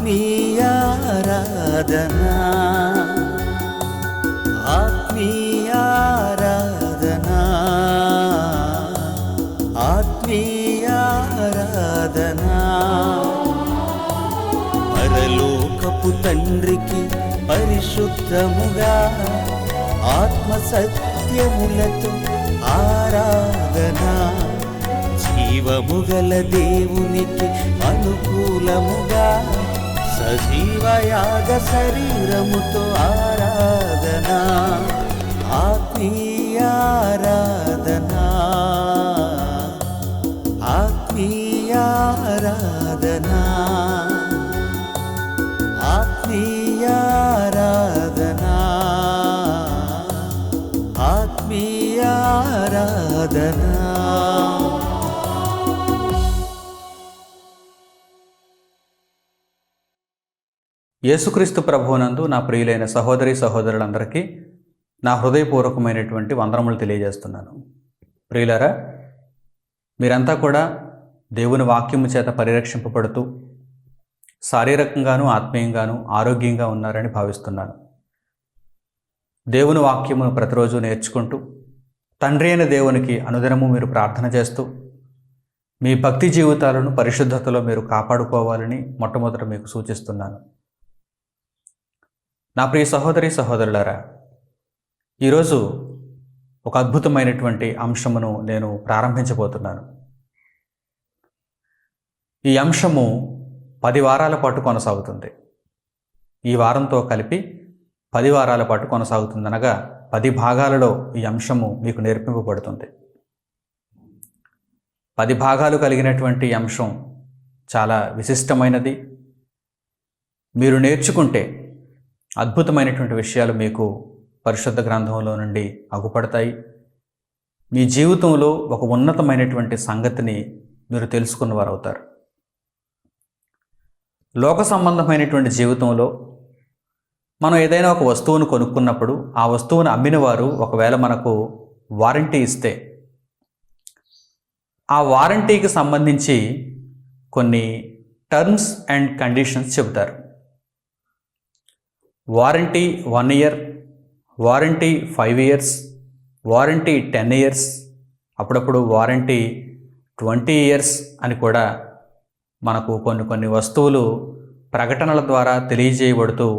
ఆత్మీయారాధనా ఆత్మీయారాధనా ఆత్మీయారాధనా పరలోకపు తండ్రికి పరిశుద్ధముగా ఆత్మ సత్యములతో ఆరాధనా జీవముగల దేవునికి అనుకూలముగా సజీవయాగ శరీరముతో ఆరాధనా ఆత్మీయారాధనా ఆత్మీయారాధనా ఆత్మీయారాధనా ఆత్మీయారాధనా. యేసుక్రీస్తు ప్రభువునందు నా ప్రియులైన సహోదరి సహోదరులందరికీ నా హృదయపూర్వకమైనటువంటి వందనములు తెలియజేస్తున్నాను. ప్రియులారా, మీరంతా కూడా దేవుని వాక్యము చేత పరిరక్షింపబడుతూ శారీరకంగాను ఆత్మీయంగాను ఆరోగ్యంగా ఉన్నారని భావిస్తున్నాను. దేవుని వాక్యమును ప్రతిరోజు నేర్చుకుంటూ తండ్రి అయిన దేవునికి అనుదినము మీరు ప్రార్థన చేస్తూ మీ భక్తి జీవితాలను పరిశుద్ధతలో మీరు కాపాడుకోవాలని మొట్టమొదట మీకు సూచిస్తున్నాను. నా ప్రియ సహోదరి సహోదరులారా, ఈరోజు ఒక అద్భుతమైనటువంటి అంశమును నేను ప్రారంభించబోతున్నాను. ఈ అంశము 10 వారాల పాటు కొనసాగుతుంది. ఈ వారంతో కలిపి 10 వారాల పాటు కొనసాగుతుంది. అనగా 10 భాగాలలో ఈ అంశము మీకు నేర్పింపబడుతుంది. 10 భాగాలు కలిగినటువంటి అంశం చాలా విశిష్టమైనది. మీరు నేర్చుకుంటే అద్భుతమైనటువంటి విషయాలు మీకు పరిశుద్ధ గ్రంథంలో నుండి అగుపడతాయి. మీ జీవితంలో ఒక ఉన్నతమైనటువంటి సంగతిని మీరు తెలుసుకున్నవారు అవుతారు. లోక సంబంధమైనటువంటి జీవితంలో మనం ఏదైనా ఒక వస్తువును కొనుక్కున్నప్పుడు ఆ వస్తువును అమ్మిన వారు ఒకవేళ మనకు వారంటీ ఇస్తే ఆ వారంటీకి సంబంధించి కొన్ని టర్మ్స్ అండ్ కండిషన్స్ చెబుతారు. Warranty 1 year, warranty 5 years, warranty 10 years, అప్పుడప్పుడు వారంటీ 20 ఇయర్స్ అని కూడా మనకు కొన్ని వస్తువులు ప్రకటనల ద్వారా తెలియజేయబడుతూ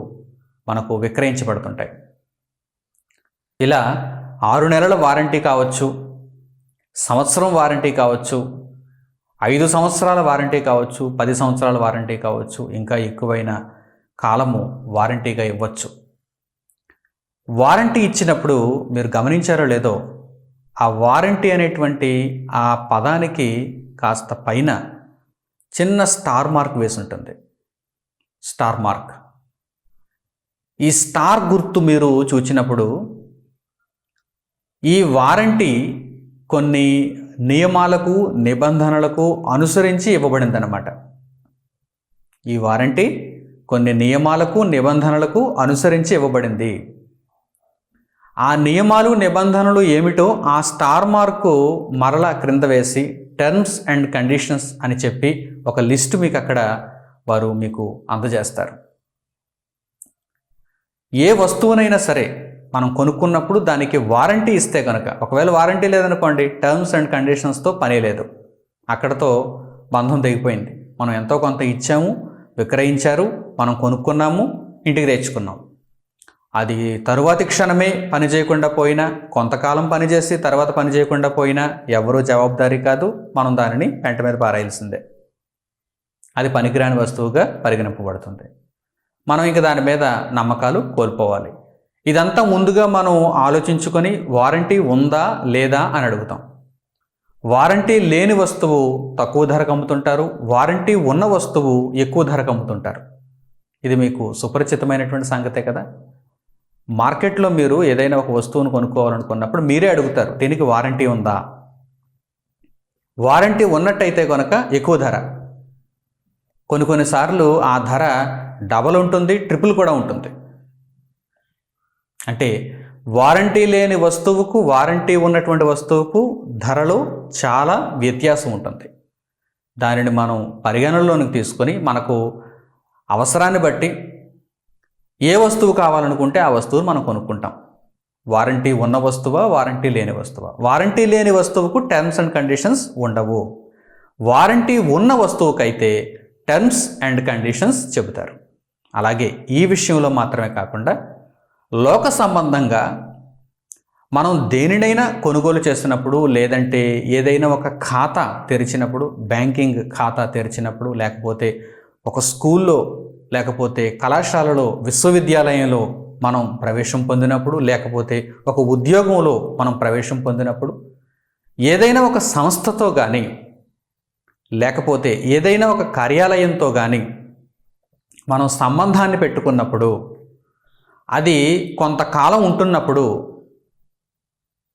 మనకు విక్రయించబడుతుంటాయి. ఇలా 6 నెలల వారంటీ కావచ్చు, సంవత్సరం వారంటీ కావచ్చు, 5 సంవత్సరాల వారంటీ కావచ్చు, 10 సంవత్సరాల వారంటీ కావచ్చు, ఇంకా ఎక్కువైన కాలము వారంటీగా ఇవ్వచ్చు. వారంటీ ఇచ్చినప్పుడు మీరు గమనించారో లేదో, ఆ వారంటీ అనేటువంటి ఆ పదానికి కాస్త పైన చిన్న స్టార్ మార్క్ వేసి ఉంటుంది. Star mark. ఈ స్టార్ గుర్తు మీరు చూచినప్పుడు ఈ వారంటీ కొన్ని నియమాలకు నిబంధనలకు అనుసరించి ఇవ్వబడిందన్నమాట. ఈ వారంటీ కొన్ని నియమాలకు నిబంధనలకు అనుసరించి ఇవ్వబడింది. ఆ నియమాలు నిబంధనలు ఏమిటో ఆ స్టార్ మార్కు మరలా క్రింద వేసి టర్మ్స్ అండ్ కండిషన్స్ అని చెప్పి ఒక లిస్ట్ మీకు అక్కడ వారు మీకు అందజేస్తారు. ఏ వస్తువునైనా సరే మనం కొనుక్కున్నప్పుడు దానికి వారంటీ ఇస్తే కనుక, ఒకవేళ వారంటీ లేదనుకోండి, టర్మ్స్ అండ్ కండిషన్స్తో పని లేదు, అక్కడతో బంధం తెగిపోయింది. మనం ఎంతో కొంత ఇచ్చాము, విక్రయించారు, మనం కొనుక్కున్నాము, ఇంటికి తెచ్చుకున్నాం. అది తరువాతి క్షణమే పని చేయకుండా పోయినా, కొంతకాలం పనిచేసి తర్వాత పని చేయకుండా పోయినా ఎవరూ జవాబుదారీ కాదు. మనం దానిని పెంట మీద పారేయాల్సిందే. అది పనికిరాని వస్తువుగా పరిగణింపబడుతుంది. మనం ఇంక దాని మీద నమ్మకాలు కోల్పోవాలి. ఇదంతా ముందుగా మనం ఆలోచించుకొని వారంటీ ఉందా లేదా అని అడుగుతాం. వారంటీ లేని వస్తువు తక్కువ ధరకు అమ్ముతుంటారు, వారంటీ ఉన్న వస్తువు ఎక్కువ ధరకు అమ్ముతుంటారు. ఇది మీకు సుపరిచితమైనటువంటి సంగతే కదా. మార్కెట్లో మీరు ఏదైనా ఒక వస్తువును కొనుక్కోవాలనుకున్నప్పుడు మీరే అడుగుతారు, దీనికి వారంటీ ఉందా? వారంటీ ఉన్నట్టయితే కనుక ఎక్కువ ధర. కొన్నిసార్లు ఆ ధర డబల్ ఉంటుంది, ట్రిపుల్ కూడా ఉంటుంది. అంటే వారంటీ లేని వస్తువుకు వారంటీ ఉన్నటువంటి వస్తువుకు ధరలో చాలా వ్యత్యాసం ఉంటుంది. దానిని మనం పరిగణనలోనికి తీసుకొని మనకు అవసరాన్ని బట్టి ఏ వస్తువు కావాలనుకుంటే ఆ వస్తువును మనం కొనుక్కుంటాం. వారంటీ ఉన్న వస్తువా, వారంటీ లేని వస్తువా? వారంటీ లేని వస్తువుకు టర్మ్స్ అండ్ కండిషన్స్ ఉండవు. వారంటీ ఉన్న వస్తువుకైతే టర్మ్స్ అండ్ కండిషన్స్ చెబుతారు. అలాగే ఈ విషయంలో మాత్రమే కాకుండా లోక సంబంధంగా మనం దేనినైనా కొనుగోలు చేసినప్పుడు, లేదంటే ఏదైనా ఒక ఖాతా తెరిచినప్పుడు, బ్యాంకింగ్ ఖాతా తెరిచినప్పుడు, లేకపోతే ఒక స్కూల్లో, లేకపోతే కళాశాలలో, విశ్వవిద్యాలయంలో మనం ప్రవేశం పొందినప్పుడు, లేకపోతే ఒక ఉద్యోగంలో మనం ప్రవేశం పొందినప్పుడు, ఏదైనా ఒక సంస్థతో కానీ, లేకపోతే ఏదైనా ఒక కార్యాలయంతో కానీ మనం సంబంధాన్ని పెట్టుకున్నప్పుడు, అది కొంతకాలం ఉంటున్నప్పుడు,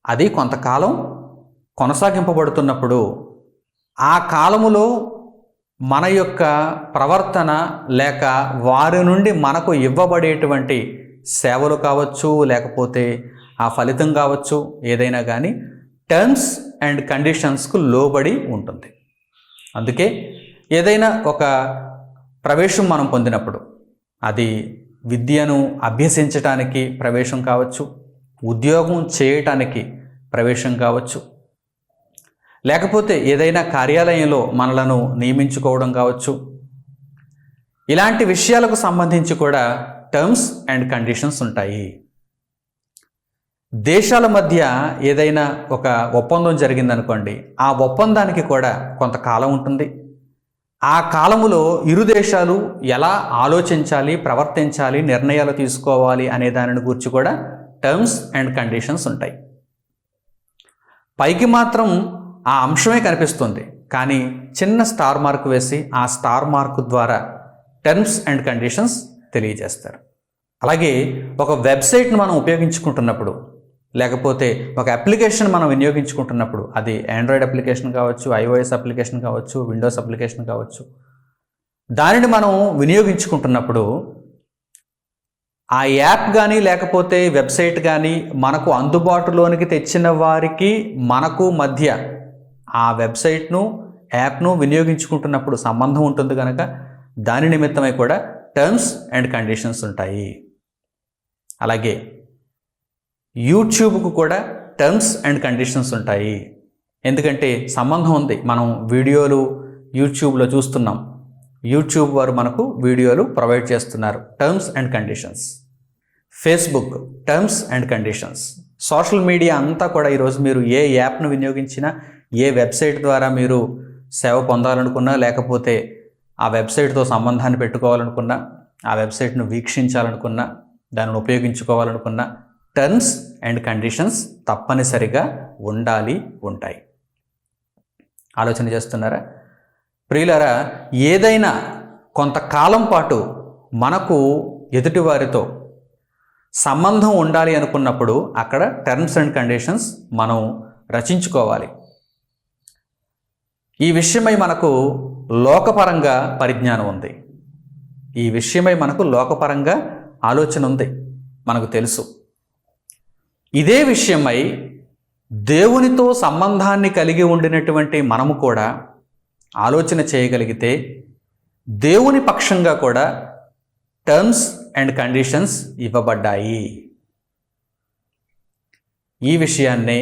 అది కొంతకాలం కొనసాగింపబడుతున్నప్పుడు, ఆ కాలములో మన యొక్క ప్రవర్తన లేక వారి నుండి మనకు ఇవ్వబడేటువంటి సేవలు కావచ్చు, లేకపోతే ఆ ఫలితం కావచ్చు, ఏదైనా కానీ టర్మ్స్ అండ్ కండిషన్స్కు లోబడి ఉంటుంది. అందుకే ఏదైనా ఒక ప్రవేశం మనం పొందినప్పుడు, అది విద్యను అభ్యసించటానికి ప్రవేశం కావచ్చు, ఉద్యోగం చేయటానికి ప్రవేశం కావచ్చు, లేకపోతే ఏదైనా కార్యాలయంలో మనలను నియమించుకోవడం కావచ్చు, ఇలాంటి విషయాలకు సంబంధించి కూడా టర్మ్స్ అండ్ కండిషన్స్ ఉంటాయి. దేశాల మధ్య ఏదైనా ఒక ఒప్పందం జరిగిందనుకోండి, ఆ ఒప్పందానికి కూడా కొంతకాలం ఉంటుంది. ఆ కాలములో ఇరు దేశాలు ఎలా ఆలోచించాలి, ప్రవర్తించాలి, నిర్ణయాలు తీసుకోవాలి అనే దానిని గురించి కూడా టర్మ్స్ అండ్ కండిషన్స్ ఉంటాయి. పైకి మాత్రం ఆ అంశమే కనిపిస్తుంది, కానీ చిన్న స్టార్ మార్క్ వేసి ఆ స్టార్ మార్క్ ద్వారా టర్మ్స్ అండ్ కండిషన్స్ తెలియజేస్తారు. అలాగే ఒక వెబ్సైట్ను మనం ఉపయోగించుకుంటున్నప్పుడు, లేకపోతే ఒక అప్లికేషన్ మనం వినియోగించుకుంటున్నప్పుడు, అది ఆండ్రాయిడ్ అప్లికేషన్ కావచ్చు, iOS అప్లికేషన్ కావచ్చు, విండోస్ అప్లికేషన్ కావచ్చు, దానిని మనం వినియోగించుకుంటున్నప్పుడు ఆ యాప్ కానీ లేకపోతే వెబ్సైట్ కానీ మనకు అందుబాటులోనికి తెచ్చిన వారికి మనకు మధ్య ఆ వెబ్సైట్ను, యాప్ను వినియోగించుకుంటున్నప్పుడు సంబంధం ఉంటుంది కనుక దాని నిమిత్తమై కూడా టర్మ్స్ అండ్ కండిషన్స్ ఉంటాయి. అలాగే యూట్యూబ్కు కూడా టర్మ్స్ అండ్ కండిషన్స్ ఉంటాయి. ఎందుకంటే సంబంధం ఉంది. మనం వీడియోలు యూట్యూబ్లో చూస్తున్నాం, యూట్యూబ్ వారు మనకు వీడియోలు ప్రొవైడ్ చేస్తున్నారు, terms and conditions. Facebook terms and conditions. Social media అంతా కూడా ఈరోజు మీరు ఏ యాప్ను వినియోగించినా, ఏ వెబ్సైట్ ద్వారా మీరు సేవ పొందాలనుకున్నా, లేకపోతే ఆ వెబ్సైట్తో సంబంధాన్ని పెట్టుకోవాలనుకున్నా, ఆ వెబ్సైట్ను వీక్షించాలనుకున్నా, దానిని ఉపయోగించుకోవాలనుకున్నా, టర్మ్స్ అండ్ కండిషన్స్ తప్పనిసరిగా ఉంటాయి. ఆలోచన చేస్తున్నారా? ప్రియులారా, ఏదైనా కొంతకాలం పాటు మనకు ఎదుటివారితో సంబంధం ఉండాలి అనుకున్నప్పుడు అక్కడ టర్మ్స్ అండ్ కండిషన్స్ మనం రచించుకోవాలి. ఈ విషయమై మనకు లోకపరంగా పరిజ్ఞానం ఉంది. ఈ విషయమై మనకు లోకపరంగా ఆలోచన ఉంది, మనకు తెలుసు. ఇదే విషయమై దేవునితో సంబంధాన్ని కలిగి ఉండినటువంటి మనము కూడా ఆలోచన చేయగలిగితే దేవుని పక్షంగా కూడా టర్మ్స్ అండ్ కండిషన్స్ ఇవ్వబడ్డాయి. ఈ విషయాన్ని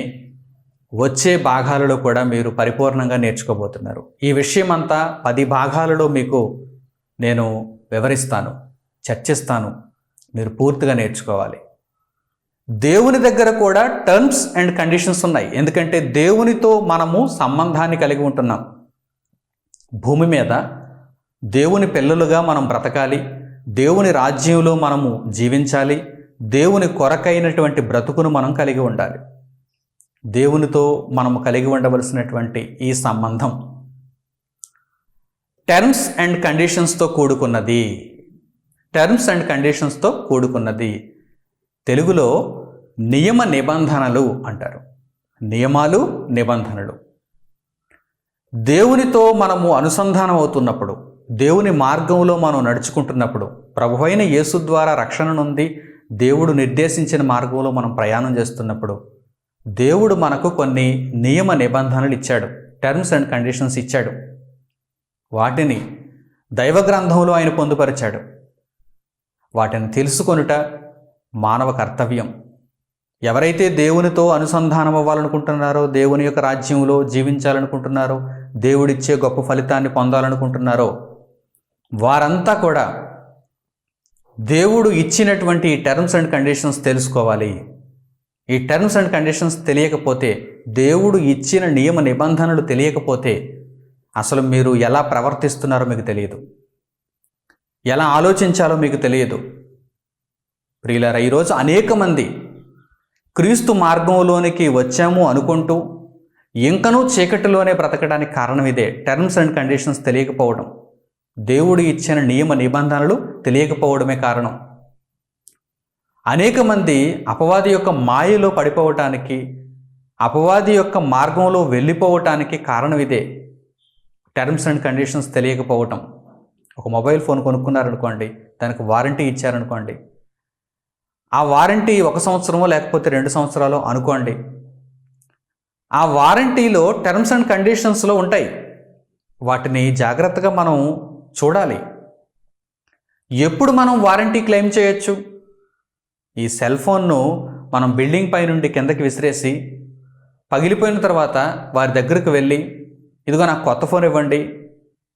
వచ్చే భాగాలలో కూడా మీరు పరిపూర్ణంగా నేర్చుకోబోతున్నారు. ఈ విషయం అంతా 10 భాగాలలో మీకు నేను వివరిస్తాను, చర్చిస్తాను. మీరు పూర్తిగా నేర్చుకోవాలి. దేవుని దగ్గర కూడా టర్మ్స్ అండ్ కండిషన్స్ ఉన్నాయి. ఎందుకంటే దేవునితో మనము సంబంధాన్ని కలిగి ఉంటున్నాం. భూమి మీద దేవుని పిల్లలుగా మనం బ్రతకాలి, దేవుని రాజ్యంలో మనము జీవించాలి, దేవుని కొరకైనటువంటి బ్రతుకును మనం కలిగి ఉండాలి. దేవునితో మనము కలిగి ఉండవలసినటువంటి ఈ సంబంధం టర్మ్స్ అండ్ కండిషన్స్తో కూడుకున్నది. టర్మ్స్ అండ్ కండిషన్స్తో కూడుకున్నది. తెలుగులో నియమ నిబంధనలు అంటారు. నియమాలు, నిబంధనలు. దేవునితో మనము అనుసంధానం అవుతున్నప్పుడు, దేవుని మార్గంలో మనం నడుచుకుంటున్నప్పుడు, ప్రభువైన యేసు ద్వారా రక్షణ నుండి దేవుడు నిర్దేశించిన మార్గంలో మనం ప్రయాణం చేస్తున్నప్పుడు దేవుడు మనకు కొన్ని నియమ నిబంధనలు ఇచ్చాడు, టర్మ్స్ అండ్ కండిషన్స్ ఇచ్చాడు. వాటిని దైవ గ్రంథంలో ఆయన పొందుపరిచాడు. వాటిని తెలుసుకొనుట మానవ కర్తవ్యం. ఎవరైతే దేవునితో అనుసంధానం అవ్వాలనుకుంటున్నారో, దేవుని యొక్క రాజ్యంలో జీవించాలనుకుంటున్నారో, దేవుడిచ్చే గొప్ప ఫలితాన్ని పొందాలనుకుంటున్నారో వారంతా కూడా దేవుడు ఇచ్చినటువంటి ఈ టర్మ్స్ అండ్ కండిషన్స్ తెలుసుకోవాలి. ఈ టర్మ్స్ అండ్ కండిషన్స్ తెలియకపోతే, దేవుడు ఇచ్చిన నియమ నిబంధనలు తెలియకపోతే అసలు మీరు ఎలా ప్రవర్తిస్తున్నారో మీకు తెలియదు, ఎలా ఆలోచించాలో మీకు తెలియదు. ప్రియులారా, ఈరోజు అనేక మంది క్రీస్తు మార్గంలోనికి వచ్చాము అనుకుంటూ ఇంకనూ చీకటిలోనే బ్రతకడానికి కారణం ఇదే. టర్మ్స్ అండ్ కండిషన్స్ తెలియకపోవడం, దేవుడు ఇచ్చిన నియమ నిబంధనలు తెలియకపోవడమే కారణం. అనేక మంది అపవాది యొక్క మాయలో పడిపోవటానికి, అపవాది యొక్క మార్గంలో వెళ్ళిపోవటానికి కారణం ఇదే. టర్మ్స్ అండ్ కండిషన్స్ తెలియకపోవటం. ఒక మొబైల్ ఫోన్ కొనుక్కున్నారనుకోండి, దానికి వారంటీ ఇచ్చారనుకోండి, ఆ వారంటీ 1 సంవత్సరమో లేకపోతే 2 సంవత్సరాలు అనుకోండి. ఆ వారంటీలో టర్మ్స్ అండ్ కండిషన్స్లో ఉంటాయి. వాటిని జాగ్రత్తగా మనం చూడాలి. ఎప్పుడు మనం వారంటీ క్లెయిమ్ చేయొచ్చు? ఈ సెల్ ఫోన్ను మనం బిల్డింగ్ పై నుండి కిందకి విసిరేసి పగిలిపోయిన తర్వాత వారి దగ్గరకు వెళ్ళి, ఇదిగో నాకు కొత్త ఫోన్ ఇవ్వండి,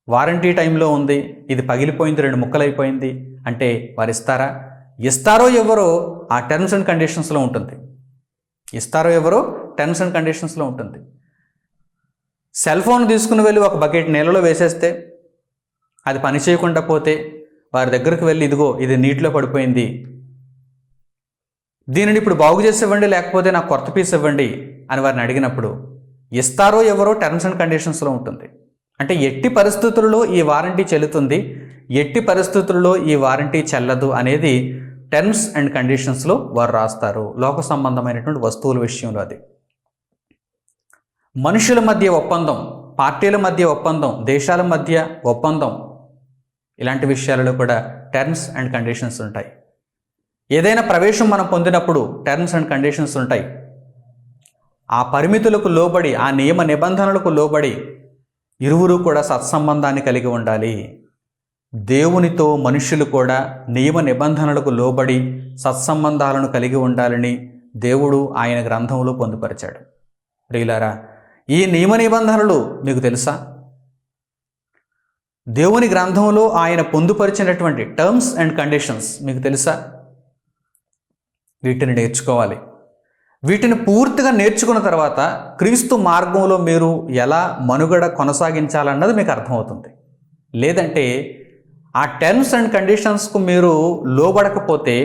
వారంటీ టైంలో ఉంది, ఇది పగిలిపోయింది, 2 ముక్కలైపోయింది అంటే వారు ఇస్తారా? ఇస్తారో ఎవరో ఆ టర్మ్స్ అండ్ కండిషన్స్లో ఉంటుంది. ఇస్తారో ఎవరో టర్మ్స్ అండ్ కండిషన్స్లో ఉంటుంది. సెల్ ఫోన్ తీసుకుని వెళ్ళి ఒక బకెట్ నీళ్ళలో వేసేస్తే అది పని చేయకుండా పోతే వారి దగ్గరకు వెళ్ళి, ఇదిగో ఇది నీటిలో పడిపోయింది, దీనిని ఇప్పుడు బాగు చేసి ఇవ్వండి, లేకపోతే నాకు కొత్త పీస్ ఇవ్వండి అని వారిని అడిగినప్పుడు ఇస్తారో ఎవరో టర్మ్స్ అండ్ కండిషన్స్లో ఉంటుంది. అంటే ఎట్టి పరిస్థితుల్లో ఈ వారంటీ చెల్లుతుంది, ఎట్టి పరిస్థితుల్లో ఈ వారంటీ చెల్లదు అనేది టర్మ్స్ అండ్ కండిషన్స్లో వారు రాస్తారు. లోక సంబంధమైనటువంటి వస్తువుల విషయంలో అది. మనుషుల మధ్య ఒప్పందం, పార్టీల మధ్య ఒప్పందం, దేశాల మధ్య ఒప్పందం, ఇలాంటి విషయాలలో కూడా టర్మ్స్ అండ్ కండిషన్స్ ఉంటాయి. ఏదైనా ప్రవేశం మనం పొందినప్పుడు టర్మ్స్ అండ్ కండిషన్స్ ఉంటాయి. ఆ పరిమితులకు లోబడి, ఆ నియమ నిబంధనలకు లోబడి ఇరువురు కూడా సత్సంబంధాన్ని కలిగి ఉండాలి. దేవునితో మనుష్యులు కూడా నియమ నిబంధనలకు లోబడి సత్సంబంధాలను కలిగి ఉండాలని దేవుడు ఆయన గ్రంథంలో పొందుపరిచాడు. ప్రియులారా, ఈ నియమ నిబంధనలు మీకు తెలుసా? దేవుని గ్రంథంలో ఆయన పొందుపరిచినటువంటి టర్మ్స్ అండ్ కండిషన్స్ మీకు తెలుసా? వీటిని నేర్చుకోవాలి. వీటిని పూర్తిగా నేర్చుకున్న తర్వాత క్రీస్తు మార్గంలో మీరు ఎలా మనుగడ కొనసాగించాలన్నది మీకు అర్థమవుతుంది. లేదంటే ఆ టర్మ్స్ అండ్ కండిషన్స్కు మీరు లోబడకపోతే,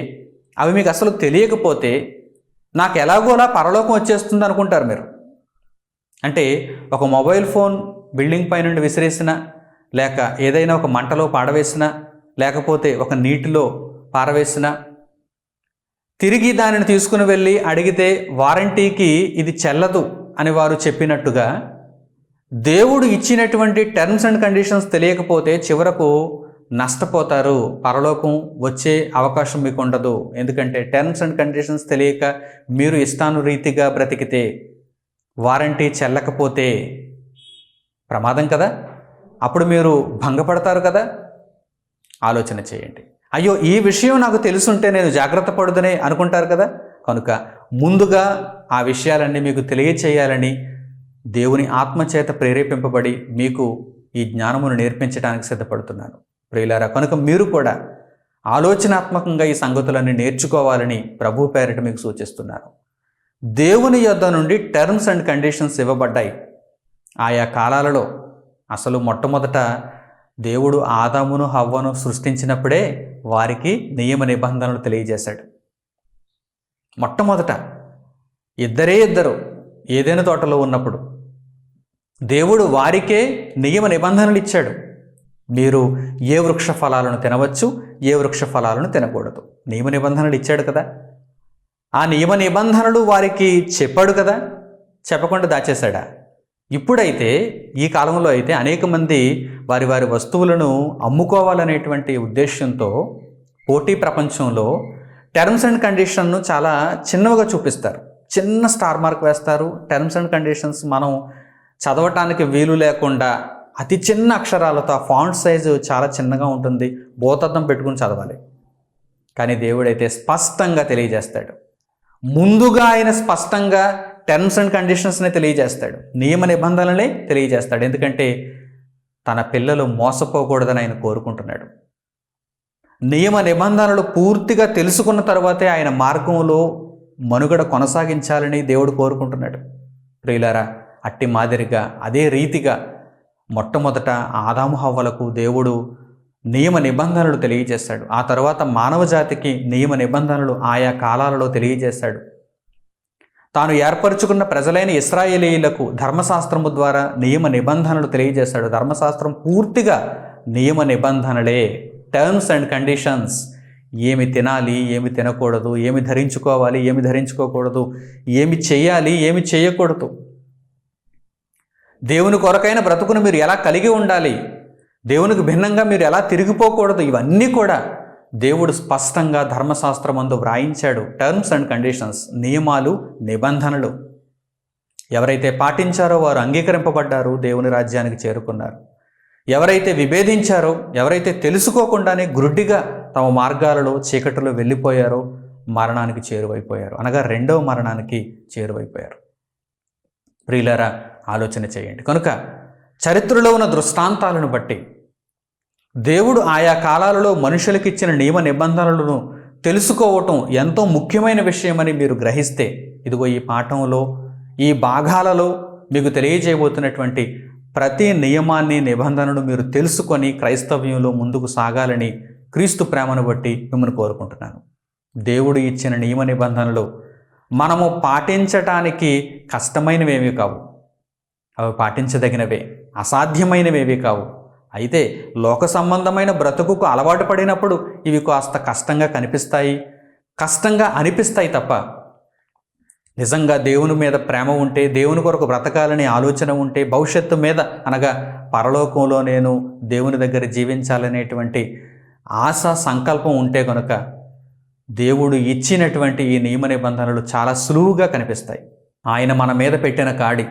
అవి మీకు అసలు తెలియకపోతే, నాకు ఎలాగోలా పరలోకం వచ్చేస్తుంది అనుకుంటారు మీరు. అంటే ఒక మొబైల్ ఫోన్ బిల్డింగ్ పై నుండి విసిరేసినా, లేక ఏదైనా ఒక మంటలో పాడవేసినా, లేకపోతే ఒక నీటిలో పారవేసినా, తిరిగి దానిని తీసుకుని వెళ్ళి అడిగితే వారంటీకి ఇది చెల్లదు అని వారు చెప్పినట్టుగా, దేవుడు ఇచ్చినటువంటి టర్మ్స్ అండ్ కండిషన్స్ తెలియకపోతే చివరకు నష్టపోతారు. పరలోకం వచ్చే అవకాశం మీకు ఉండదు. ఎందుకంటే టర్మ్స్ అండ్ కండిషన్స్ తెలియక మీరు ఇష్టానురీతిగా బ్రతికితే, వారంటీ చెల్లకపోతే ప్రమాదం కదా. అప్పుడు మీరు భంగపడతారు కదా. ఆలోచన చేయండి. అయ్యో, ఈ విషయం నాకు తెలుసుంటే నేను జాగ్రత్త పడుదనే అనుకుంటారు కదా. కనుక ముందుగా ఆ విషయాలన్నీ మీకు తెలియచేయాలని దేవుని ఆత్మచేత ప్రేరేపింపబడి మీకు ఈ జ్ఞానమును నేర్పించడానికి సిద్ధపడుతున్నాను. ప్రియులారా, కనుక మీరు కూడా ఆలోచనాత్మకంగా ఈ సంగతులన్నీ నేర్చుకోవాలని ప్రభు పేరిట మీకు సూచిస్తున్నాను. దేవుని యొద్ద నుండి టర్మ్స్ అండ్ కండిషన్స్ ఇవ్వబడ్డాయి. ఆయా కాలాలలో అసలు మొట్టమొదట దేవుడు ఆదామును హవ్వను సృష్టించినప్పుడే వారికి నియమ నిబంధనలు తెలియజేశాడు. మొట్టమొదట ఇద్దరు ఏదైనా తోటలో ఉన్నప్పుడు దేవుడు వారికే నియమ నిబంధనలు ఇచ్చాడు. మీరు ఏ వృక్ష ఫలాలను తినవచ్చు, ఏ వృక్ష ఫలాలను తినకూడదు, నియమ నిబంధనలు ఇచ్చాడు కదా. ఆ నియమ నిబంధనలు వారికి చెప్పాడు కదా, చెప్పకుండా దాచేశాడా? ఇప్పుడైతే ఈ కాలంలో అయితే అనేక మంది వారి వారి వస్తువులను అమ్ముకోవాలనేటువంటి ఉద్దేశంతో పోటీ ప్రపంచంలో టర్మ్స్ అండ్ కండిషన్ను చాలా చిన్నవిగా చూపిస్తారు. చిన్న స్టార్ మార్క్ వేస్తారు. టర్మ్స్ అండ్ కండిషన్స్ మనం చదవటానికి వీలు లేకుండా అతి చిన్న అక్షరాలతో, ఆ ఫాంట్ సైజు చాలా చిన్నగా ఉంటుంది, భూతద్దం పెట్టుకుని చదవాలి. కానీ దేవుడైతే స్పష్టంగా తెలియజేస్తాడు. ముందుగా ఆయన స్పష్టంగా టర్మ్స్ అండ్ కండిషన్స్ని తెలియజేస్తాడు, నియమ నిబంధనలనే తెలియజేస్తాడు. ఎందుకంటే తన పిల్లలు మోసపోకూడదని ఆయన కోరుకుంటున్నాడు. నియమ నిబంధనలు పూర్తిగా తెలుసుకున్న తర్వాతే ఆయన మార్గంలో మనుగడ కొనసాగించాలని దేవుడు కోరుకుంటున్నాడు. ప్రియులారా, అట్టి మాదిరిగా అదే రీతిగా మొట్టమొదట ఆదాము హవ్వలకు దేవుడు నియమ నిబంధనలు తెలియజేశాడు. ఆ తర్వాత మానవ జాతికి నియమ నిబంధనలు ఆయా కాలాలలో తెలియజేశాడు. తాను ఏర్పరచుకున్న ప్రజలైన ఇశ్రాయేలీయులకు ధర్మశాస్త్రము ద్వారా నియమ నిబంధనలు తెలియజేశాడు. ధర్మశాస్త్రం పూర్తిగా నియమ నిబంధనలే, టర్మ్స్ అండ్ కండిషన్స్. ఏమి తినాలి, ఏమి తినకూడదు, ఏమి ధరించుకోవాలి, ఏమి ధరించుకోకూడదు, ఏమి చేయాలి, ఏమి చేయకూడదు, దేవుని కొరకైన బ్రతుకును మీరు ఎలా కలిగి ఉండాలి, దేవునికి భిన్నంగా మీరు ఎలా తిరిగిపోకూడదు, ఇవన్నీ కూడా దేవుడు స్పష్టంగా ధర్మశాస్త్రమందు వ్రాయించాడు. టర్మ్స్ అండ్ కండిషన్స్, నియమాలు, నిబంధనలు. ఎవరైతే పాటించారో వారు అంగీకరింపబడ్డారు, దేవుని రాజ్యానికి చేరుకున్నారు. ఎవరైతే విభేదించారో, ఎవరైతే తెలుసుకోకుండానే గురుడిగా తమ మార్గాలలో చీకటిలో వెళ్ళిపోయారో మరణానికి చేరువైపోయారు, అనగా రెండవ మరణానికి చేరువైపోయారు. ప్రియులారా, ఆలోచన చేయండి. కనుక చరిత్రలో ఉన్న దృష్టాంతాలను బట్టి దేవుడు ఆయా కాలాలలో మనుషులకు ఇచ్చిన నియమ నిబంధనలను తెలుసుకోవటం ఎంతో ముఖ్యమైన విషయమని మీరు గ్రహిస్తే, ఇదిగో ఈ పాఠంలో, ఈ భాగాలలో మీకు తెలియజేయబోతున్నటువంటి ప్రతి నియమాన్ని, నిబంధనను మీరు తెలుసుకొని క్రైస్తవ్యంలో ముందుకు సాగాలని క్రీస్తు ప్రేమను బట్టి మిమ్మల్ని కోరుకుంటున్నాను. దేవుడు ఇచ్చిన నియమ నిబంధనలు మనము పాటించటానికి కష్టమైనవేమీ కావు, అవి పాటించదగినవే, అసాధ్యమైనవేమీ కావు. అయితే లోక సంబంధమైన బ్రతుకుకు అలవాటు పడినప్పుడు ఇవి కాస్త కష్టంగా కనిపిస్తాయి, కష్టంగా అనిపిస్తాయి తప్ప నిజంగా దేవుని మీద ప్రేమ ఉంటే, దేవుని కొరకు బ్రతకాలని ఆలోచన ఉంటే, భవిష్యత్తు మీద అనగా పరలోకంలో నేను దేవుని దగ్గర జీవించాలనేటువంటి ఆశ, సంకల్పం ఉంటే కనుక దేవుడు ఇచ్చినటువంటి ఈ నియమ నిబంధనలు చాలా సులువుగా కనిపిస్తాయి. ఆయన మన మీద పెట్టిన కాడి,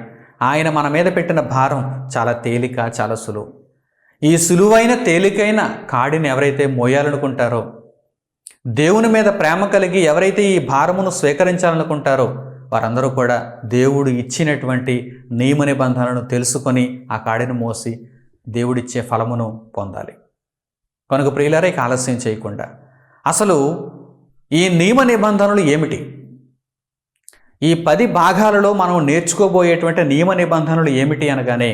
ఆయన మన మీద పెట్టిన భారం చాలా తేలిక, చాలా సులువు. ఈ సులువైన తేలికైన కాడిని ఎవరైతే మోయాలనుకుంటారో, దేవుని మీద ప్రేమ కలిగి ఎవరైతే ఈ భారమును స్వీకరించాలనుకుంటారో వారందరూ కూడా దేవుడు ఇచ్చినటువంటి నియమ నిబంధనలను తెలుసుకొని ఆ కాడిని మోసి దేవుడిచ్చే ఫలమును పొందాలి. కనుక ప్రియులారా, ఇక ఆలస్యం చేయకుండా అసలు ఈ నియమ నిబంధనలు ఏమిటి, ఈ 10 భాగాలలో మనం నేర్చుకోబోయేటువంటి నియమ నిబంధనలు ఏమిటి అనగానే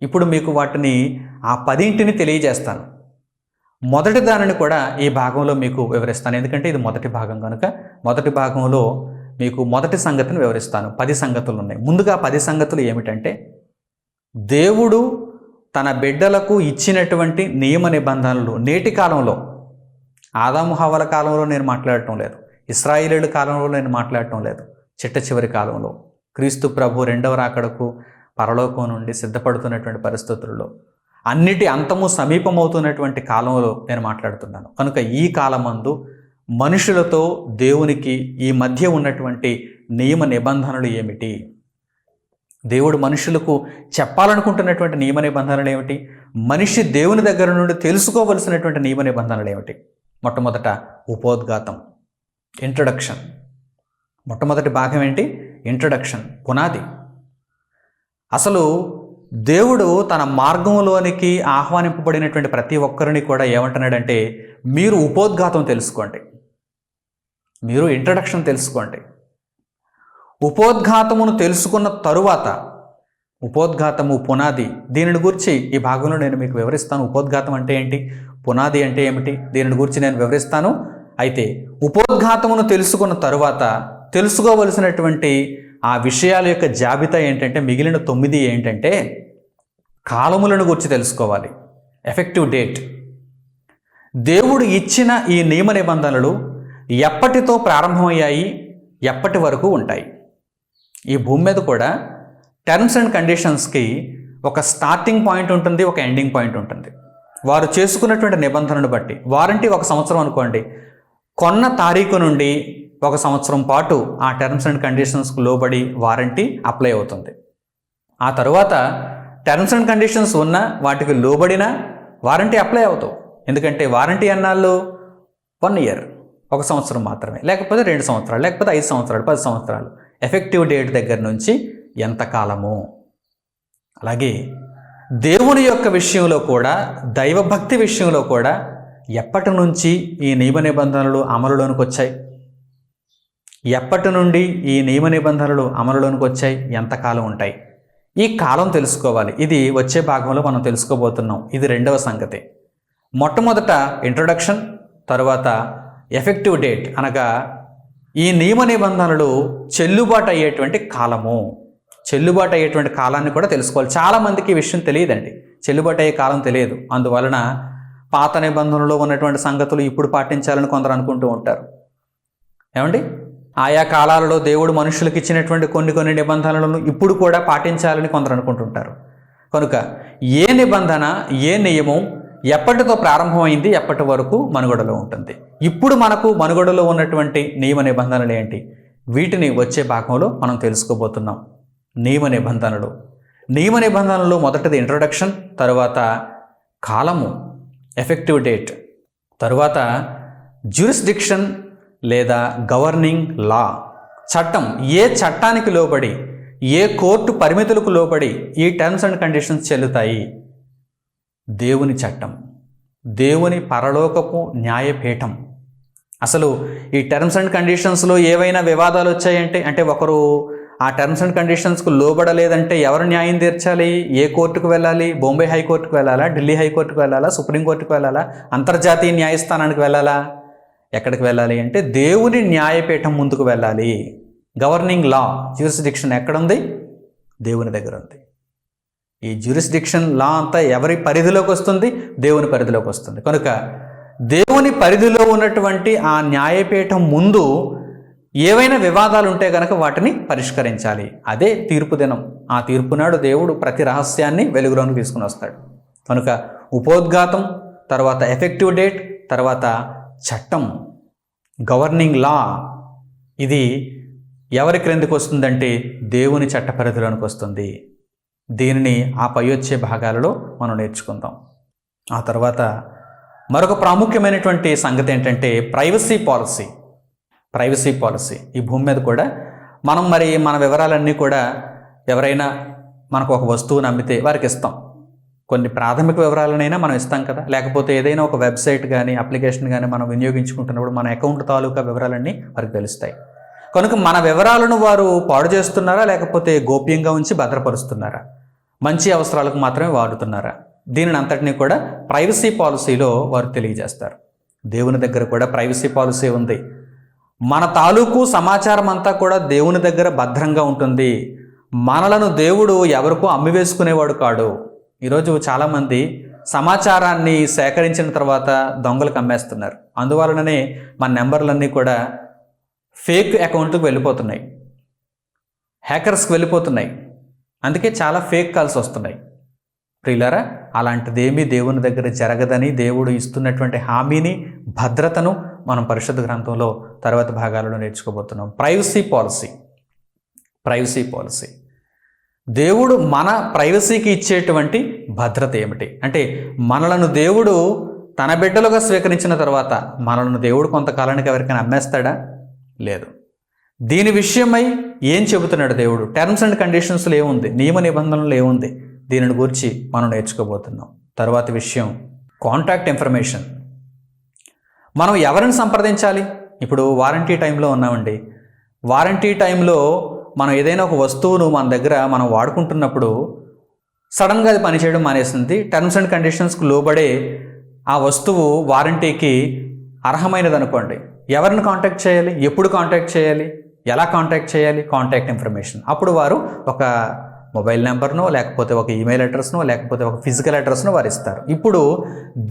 ఇప్పుడు మీకు వాటిని ఆ 10ంటిని తెలియజేస్తాను. మొదటి దానిని కూడా ఈ భాగంలో మీకు వివరిస్తాను, ఎందుకంటే ఇది మొదటి భాగం కనుక మొదటి భాగంలో మీకు మొదటి సంగతిని వివరిస్తాను. 10 సంగతులు ఉన్నాయి. ముందుగా 10 సంగతులు ఏమిటంటే, దేవుడు తన బిడ్డలకు ఇచ్చినటువంటి నియమ నిబంధనలు నేటి కాలంలో, ఆదాము హవ్వల కాలంలో నేను మాట్లాడటం లేదు, ఇశ్రాయేలీయుల కాలంలో నేను మాట్లాడటం లేదు, చిట్ట చివరి కాలంలో క్రీస్తు ప్రభు రెండవ రాకడకు పరలోకం నుండి సిద్ధపడుతున్నటువంటి పరిస్థితుల్లో, అన్నిటి అంతము సమీపమవుతున్నటువంటి కాలంలో నేను మాట్లాడుతున్నాను. కనుక ఈ కాలమందు మనుషులతో దేవునికి ఈ మధ్య ఉన్నటువంటి నియమ నిబంధనలు ఏమిటి, దేవుడు మనుషులకు చెప్పాలనుకుంటున్నటువంటి నియమ నిబంధనలు ఏమిటి, మనిషి దేవుని దగ్గర నుండి తెలుసుకోవలసినటువంటి నియమ నిబంధనలు ఏమిటి. మొట్టమొదట ఉపోద్ఘాతం, ఇంట్రడక్షన్. మొట్టమొదటి భాగం ఏంటి? ఇంట్రడక్షన్, పునాది. అసలు దేవుడు తన మార్గంలోనికి ఆహ్వానింపబడినటువంటి ప్రతి ఒక్కరిని కూడా ఏమంటున్నాడంటే, మీరు ఉపోద్ఘాతం తెలుసుకోండి, మీరు ఇంట్రడక్షన్ తెలుసుకోండి. ఉపోద్ఘాతమును తెలుసుకున్న తరువాత, ఉపోద్ఘాతము పునాది, దీనిని గురించి ఈ భాగంలో నేను మీకు వివరిస్తాను. ఉపోద్ఘాతం అంటే ఏంటి, పునాది అంటే ఏమిటి, దీనిని గురించి నేను వివరిస్తాను. అయితే ఉపోద్ఘాతమును తెలుసుకున్న తరువాత తెలుసుకోవలసినటువంటి ఆ విషయాల యొక్క జాబితా ఏంటంటే, మిగిలిన 9 ఏంటంటే, కాలములను గురించి తెలుసుకోవాలి. Effective date. దేవుడు ఇచ్చిన ఈ నియమ నిబంధనలు ఎప్పటితో ప్రారంభమయ్యాయి, ఎప్పటి వరకు ఉంటాయి. ఈ భూమి మీద కూడా టర్మ్స్ అండ్ కండిషన్స్కి ఒక స్టార్టింగ్ పాయింట్ ఉంటుంది, ఒక ఎండింగ్ పాయింట్ ఉంటుంది. వారు చేసుకున్నటువంటి నిబంధనను బట్టి, వారంటీ 1 సంవత్సరం అనుకోండి, కొన్న తారీఖు నుండి 1 సంవత్సరం పాటు ఆ టర్మ్స్ అండ్ కండిషన్స్కు లోబడి వారంటీ అప్లై అవుతుంది. ఆ తరువాత టర్మ్స్ అండ్ కండిషన్స్ ఉన్నా వాటికి లోబడినా వారంటీ అప్లై అవుతావు. ఎందుకంటే వారంటీ అన్నాళ్ళు 1 ఇయర్, 1 సంవత్సరం మాత్రమే, లేకపోతే 2 సంవత్సరాలు, లేకపోతే 5 సంవత్సరాలు, 10 సంవత్సరాలు. ఎఫెక్టివ్ డేట్ దగ్గర నుంచి ఎంతకాలము. అలాగే దేవుని యొక్క విషయంలో కూడా, దైవభక్తి విషయంలో కూడా ఎప్పటి నుంచి ఈ నియమ నిబంధనలు అమలులోనికి వచ్చాయి, ఎప్పటి నుండి ఈ నియమ నిబంధనలు అమలులోనికి వచ్చాయి, ఎంతకాలం ఉంటాయి, ఈ కాలం తెలుసుకోవాలి. ఇది వచ్చే భాగంలో మనం తెలుసుకోబోతున్నాం. ఇది 2వ సంగతి. మొట్టమొదట ఇంట్రొడక్షన్, తరువాత ఎఫెక్టివ్ డేట్, అనగా ఈ నియమ నిబంధనలు చెల్లుబాటు అయ్యేటువంటి కాలము. చెల్లుబాటు అయ్యేటువంటి కాలాన్ని కూడా తెలుసుకోవాలి. చాలామందికి ఈ విషయం తెలియదండి, చెల్లుబాటు అయ్యే కాలం తెలియదు. అందువలన పాత నిబంధనలో ఉన్నటువంటి సంగతులు ఇప్పుడు పాటించాలని కొందరు అనుకుంటూ ఉంటారు. ఏమండి, ఆయా కాలాలలో దేవుడు మనుషులకు ఇచ్చినటువంటి కొన్ని నిబంధనలను ఇప్పుడు కూడా పాటించాలని కొందరు అనుకుంటుంటారు. కనుక ఏ నిబంధన, ఏ నియమం ఎప్పటితో ప్రారంభమైంది, ఎప్పటి వరకు మనుగడలో ఉంటుంది, ఇప్పుడు మనకు మనుగడలో ఉన్నటువంటి నియమ నిబంధనలు ఏంటి, వీటిని వచ్చే భాగంలో మనం తెలుసుకోబోతున్నాం. నియమ నిబంధనలు మొదటిది ఇంట్రొడక్షన్, తరువాత కాలము, ఎఫెక్టివ్ డేట్, తరువాత జ్యూరిస్డిక్షన్ లేదా గవర్నింగ్ లా, చట్టం. ఏ చట్టానికి లోబడి, ఏ కోర్టు పరిమితులకు లోబడి ఈ టర్మ్స్ అండ్ కండిషన్స్ చెల్లుతాయి? దేవుని చట్టం, దేవుని పరలోకపు న్యాయపీఠం. అసలు ఈ టర్మ్స్ అండ్ కండిషన్స్లో ఏవైనా వివాదాలు వచ్చాయంటే, అంటే ఒకరు ఆ టర్మ్స్ అండ్ కండిషన్స్కు లోబడలేదంటే ఎవరు న్యాయం తీర్చాలి? ఏ కోర్టుకు వెళ్ళాలి? బాంబే హైకోర్టుకు వెళ్ళాలా? ఢిల్లీ హైకోర్టుకు వెళ్ళాలా? సుప్రీంకోర్టుకు వెళ్ళాలా? అంతర్జాతీయ న్యాయస్థానానికి వెళ్ళాలా? ఎక్కడికి వెళ్ళాలి అంటే దేవుని న్యాయపీఠం ముందుకు వెళ్ళాలి. గవర్నింగ్ లా, జ్యూరిస్డిక్షన్ ఎక్కడుంది? దేవుని దగ్గర ఉంది. ఈ జ్యూరిస్డిక్షన్ లా అంతా ఎవరి పరిధిలోకి వస్తుంది? దేవుని పరిధిలోకి వస్తుంది. కనుక దేవుని పరిధిలో ఉన్నటువంటి ఆ న్యాయపీఠం ముందు ఏవైనా వివాదాలు ఉంటే కనుక వాటిని పరిష్కరించాలి. అదే తీర్పు దినం. ఆ తీర్పు నాడు దేవుడు ప్రతి రహస్యాన్ని వెలుగులోకి తీసుకుని వస్తాడు. కనుక ఉపోద్ఘాతం, తర్వాత ఎఫెక్టివ్ డేట్, తర్వాత చట్టం, గవర్నింగ్ లా, ఇది ఎవరి క్రిందికి వస్తుందంటే దేవుని చట్ట పరిధిలోనికి వస్తుంది. దీనిని ఆ పై వచ్చే భాగాలలో మనం నేర్చుకుందాం. ఆ తర్వాత మరొక ప్రాముఖ్యమైనటువంటి సంగతి ఏంటంటే ప్రైవసీ పాలసీ. ఈ భూమి మీద కూడా మనం మన వివరాలన్నీ కూడా ఎవరైనా మనకు ఒక వస్తువుని అమ్మితే వారికి ఇస్తాం. కొన్ని ప్రాథమిక వివరాలనైనా మనం ఇస్తాం కదా. లేకపోతే ఏదైనా ఒక వెబ్సైట్ కానీ అప్లికేషన్ కానీ మనం వినియోగించుకుంటున్నప్పుడు మన అకౌంట్ తాలూకా వివరాలన్నీ వారికి తెలుస్తాయి. కనుక మన వివరాలను వారు పాడు చేస్తున్నారా, లేకపోతే గోప్యంగా ఉంచి భద్రపరుస్తున్నారా, మంచి అవసరాలకు మాత్రమే వాడుతున్నారా, దీనిని అంతటినీ కూడా ప్రైవసీ పాలసీలో వారు తెలియజేస్తారు. దేవుని దగ్గర కూడా ప్రైవసీ పాలసీ ఉంది. మన తాలూకు సమాచారం అంతా కూడా దేవుని దగ్గర భద్రంగా ఉంటుంది. మనలను దేవుడు ఎవరికో అమ్మివేసుకునేవాడు కాడు. ఈరోజు చాలామంది సమాచారాన్ని సేకరించిన తర్వాత దొంగలకు అమ్మేస్తున్నారు. అందువలననే మన నెంబర్లన్నీ కూడా ఫేక్ అకౌంట్కి వెళ్ళిపోతున్నాయి, హ్యాకర్స్కి వెళ్ళిపోతున్నాయి. అందుకే చాలా ఫేక్ కాల్స్ వస్తున్నాయి. ప్రియులారా, అలాంటిదేమీ దేవుని దగ్గర జరగదని దేవుడు ఇస్తున్నటువంటి హామీని, భద్రతను మనం పరిశుద్ధ గ్రంథంలో తర్వాత భాగాలలో నేర్చుకోబోతున్నాం. ప్రైవసీ పాలసీ, దేవుడు మన ప్రైవసీకి ఇచ్చేటువంటి భద్రత ఏమిటి అంటే, మనలను దేవుడు తన బిడ్డలుగా స్వీకరించిన తర్వాత మనలను దేవుడు కొంతకాలానికి ఎవరికైనా అమ్మేస్తాడా? లేదు. దీని విషయమై ఏం చెబుతున్నాడు దేవుడు? టర్మ్స్ అండ్ కండిషన్స్లో ఏముంది? నియమ నిబంధనలు ఏముంది? దీనిని గురించి మనం నేర్చుకోబోతున్నాం. తర్వాత విషయం కాంటాక్ట్ ఇన్ఫర్మేషన్. మనం ఎవరిని సంప్రదించాలి? ఇప్పుడు వారంటీ టైంలో ఉన్నామండి. వారంటీ టైంలో మనం ఏదైనా ఒక వస్తువును మన దగ్గర మనం వాడుకుంటున్నప్పుడు సడన్గా అది పనిచేయడం మానేసింది. టర్మ్స్ అండ్ కండిషన్స్కు లోబడే ఆ వస్తువు వారంటీకి అర్హమైనది అనుకోండి. ఎవరిని కాంటాక్ట్ చేయాలి? ఎప్పుడు కాంటాక్ట్ చేయాలి? ఎలా కాంటాక్ట్ చేయాలి? Contact information. అప్పుడు వారు ఒక మొబైల్ నెంబర్నో, లేకపోతే ఒక ఈమెయిల్ అడ్రస్నో, లేకపోతే ఒక ఫిజికల్ అడ్రస్నో వారు ఇస్తారు. ఇప్పుడు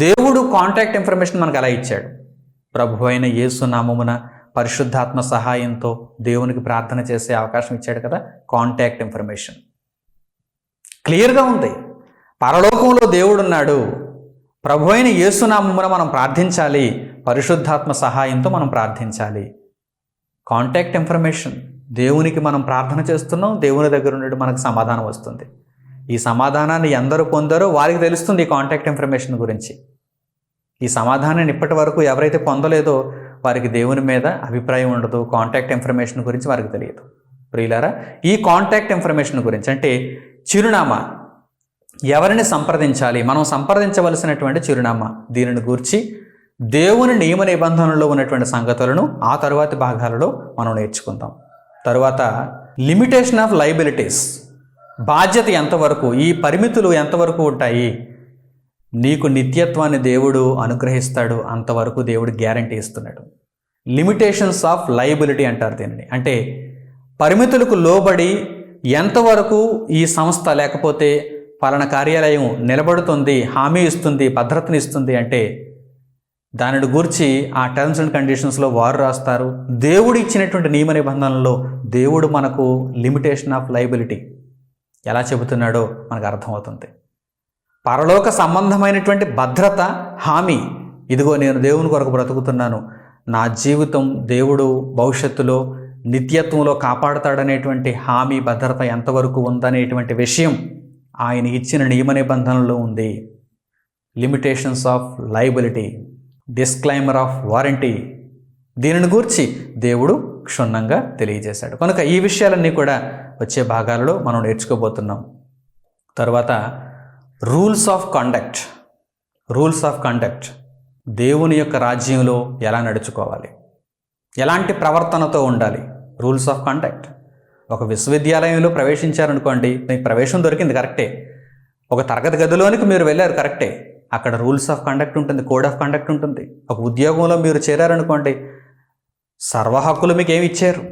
దేవుడు కాంటాక్ట్ ఇన్ఫర్మేషన్ మనకు ఎలా ఇచ్చాడు? ప్రభు అయిన యేసు నామమున పరిశుద్ధాత్మ సహాయంతో దేవునికి ప్రార్థన చేసే అవకాశం ఇచ్చాడు కదా. కాంటాక్ట్ ఇన్ఫర్మేషన్ క్లియర్గా ఉంది. పరలోకంలో దేవుడు ఉన్నాడు. ప్రభు అయిన యేసు నామమున మనం ప్రార్థించాలి. పరిశుద్ధాత్మ సహాయంతో మనం ప్రార్థించాలి. Contact information. దేవునికి మనం ప్రార్థన చేస్తున్నాం, దేవుని దగ్గర నుండి మనకు సమాధానం వస్తుంది. ఈ సమాధానాన్ని ఎందరు పొందారో వారికి తెలుస్తుంది ఈ కాంటాక్ట్ ఇన్ఫర్మేషన్ గురించి. ఈ సమాధానాన్ని ఇప్పటి వరకు ఎవరైతే పొందలేదో వారికి దేవుని మీద అభిప్రాయం ఉండదు, కాంటాక్ట్ ఇన్ఫర్మేషన్ గురించి వారికి తెలియదు. ప్రియులారా, ఈ కాంటాక్ట్ ఇన్ఫర్మేషన్ గురించి అంటే చిరునామా, ఎవరిని సంప్రదించాలి, మనం సంప్రదించవలసినటువంటి చిరునామా, దీనిని గూర్చి దేవుని నియమ నిబంధనల్లో ఉన్నటువంటి సంగతులను ఆ తరువాతి భాగాలలో మనం నేర్చుకుందాం. తరువాత లిమిటేషన్ ఆఫ్ లయబిలిటీస్, బాధ్యత ఎంతవరకు, ఈ పరిమితులు ఎంతవరకు ఉంటాయి. నీకు నిత్యత్వాన్ని దేవుడు అనుగ్రహిస్తాడు, అంతవరకు దేవుడు గ్యారంటీ ఇస్తున్నాడు. లిమిటేషన్స్ ఆఫ్ లయబిలిటీ అంటారు దీనిని. అంటే పరిమితులకు లోబడి ఎంతవరకు ఈ సంస్థ లేకపోతే పలానా కార్యాలయం నిలబడుతుంది, హామీ ఇస్తుంది, భద్రతని ఇస్తుంది అంటే దానిని గురించి ఆ టర్మ్స్ అండ్ కండిషన్స్లో వారు రాస్తారు. దేవుడు ఇచ్చినటువంటి నియమ నిబంధనల్లో దేవుడు మనకు లిమిటేషన్ ఆఫ్ లయబిలిటీ ఎలా చెబుతున్నాడో మనకు అర్థమవుతుంది. పరలోక సంబంధమైనటువంటి భద్రత, హామీ, ఇదిగో నేను దేవుని కొరకు బ్రతుకుతున్నాను, నా జీవితం దేవుడు భవిష్యత్తులో నిత్యత్వంలో కాపాడుతాడనేటువంటి హామీ, భద్రత ఎంతవరకు ఉందనేటువంటి విషయం ఆయన ఇచ్చిన నియమ నిబంధనలో ఉంది. Limitations of liability, disclaimer of warranty, దీనిని గూర్చి దేవుడు క్షుణ్ణంగా తెలియజేశాడు. కనుక ఈ విషయాలన్నీ కూడా వచ్చే భాగాలలో మనం నేర్చుకోబోతున్నాం. తర్వాత rules of conduct. Rules of conduct, దేవుని యొక్క రాజ్యంలో ఎలా నడుచుకోవాలి, ఎలాంటి ప్రవర్తనతో ఉండాలి. Rules of conduct. ఒక విశ్వవిద్యాలయంలో ప్రవేశించారనుకోండి, మీకు ప్రవేశం దొరికింది కరెక్టే, ఒక తరగతి గదిలోనికి మీరు వెళ్ళారు కరెక్టే, అక్కడ రూల్స్ ఆఫ్ కండక్ట్ ఉంటుంది, కోడ్ ఆఫ్ కండక్ట్ ఉంటుంది. ఒక ఉద్యోగంలో మీరు చేరారనుకోండి, సర్వ హక్కులు మీకు ఏమి ఇచ్చారు,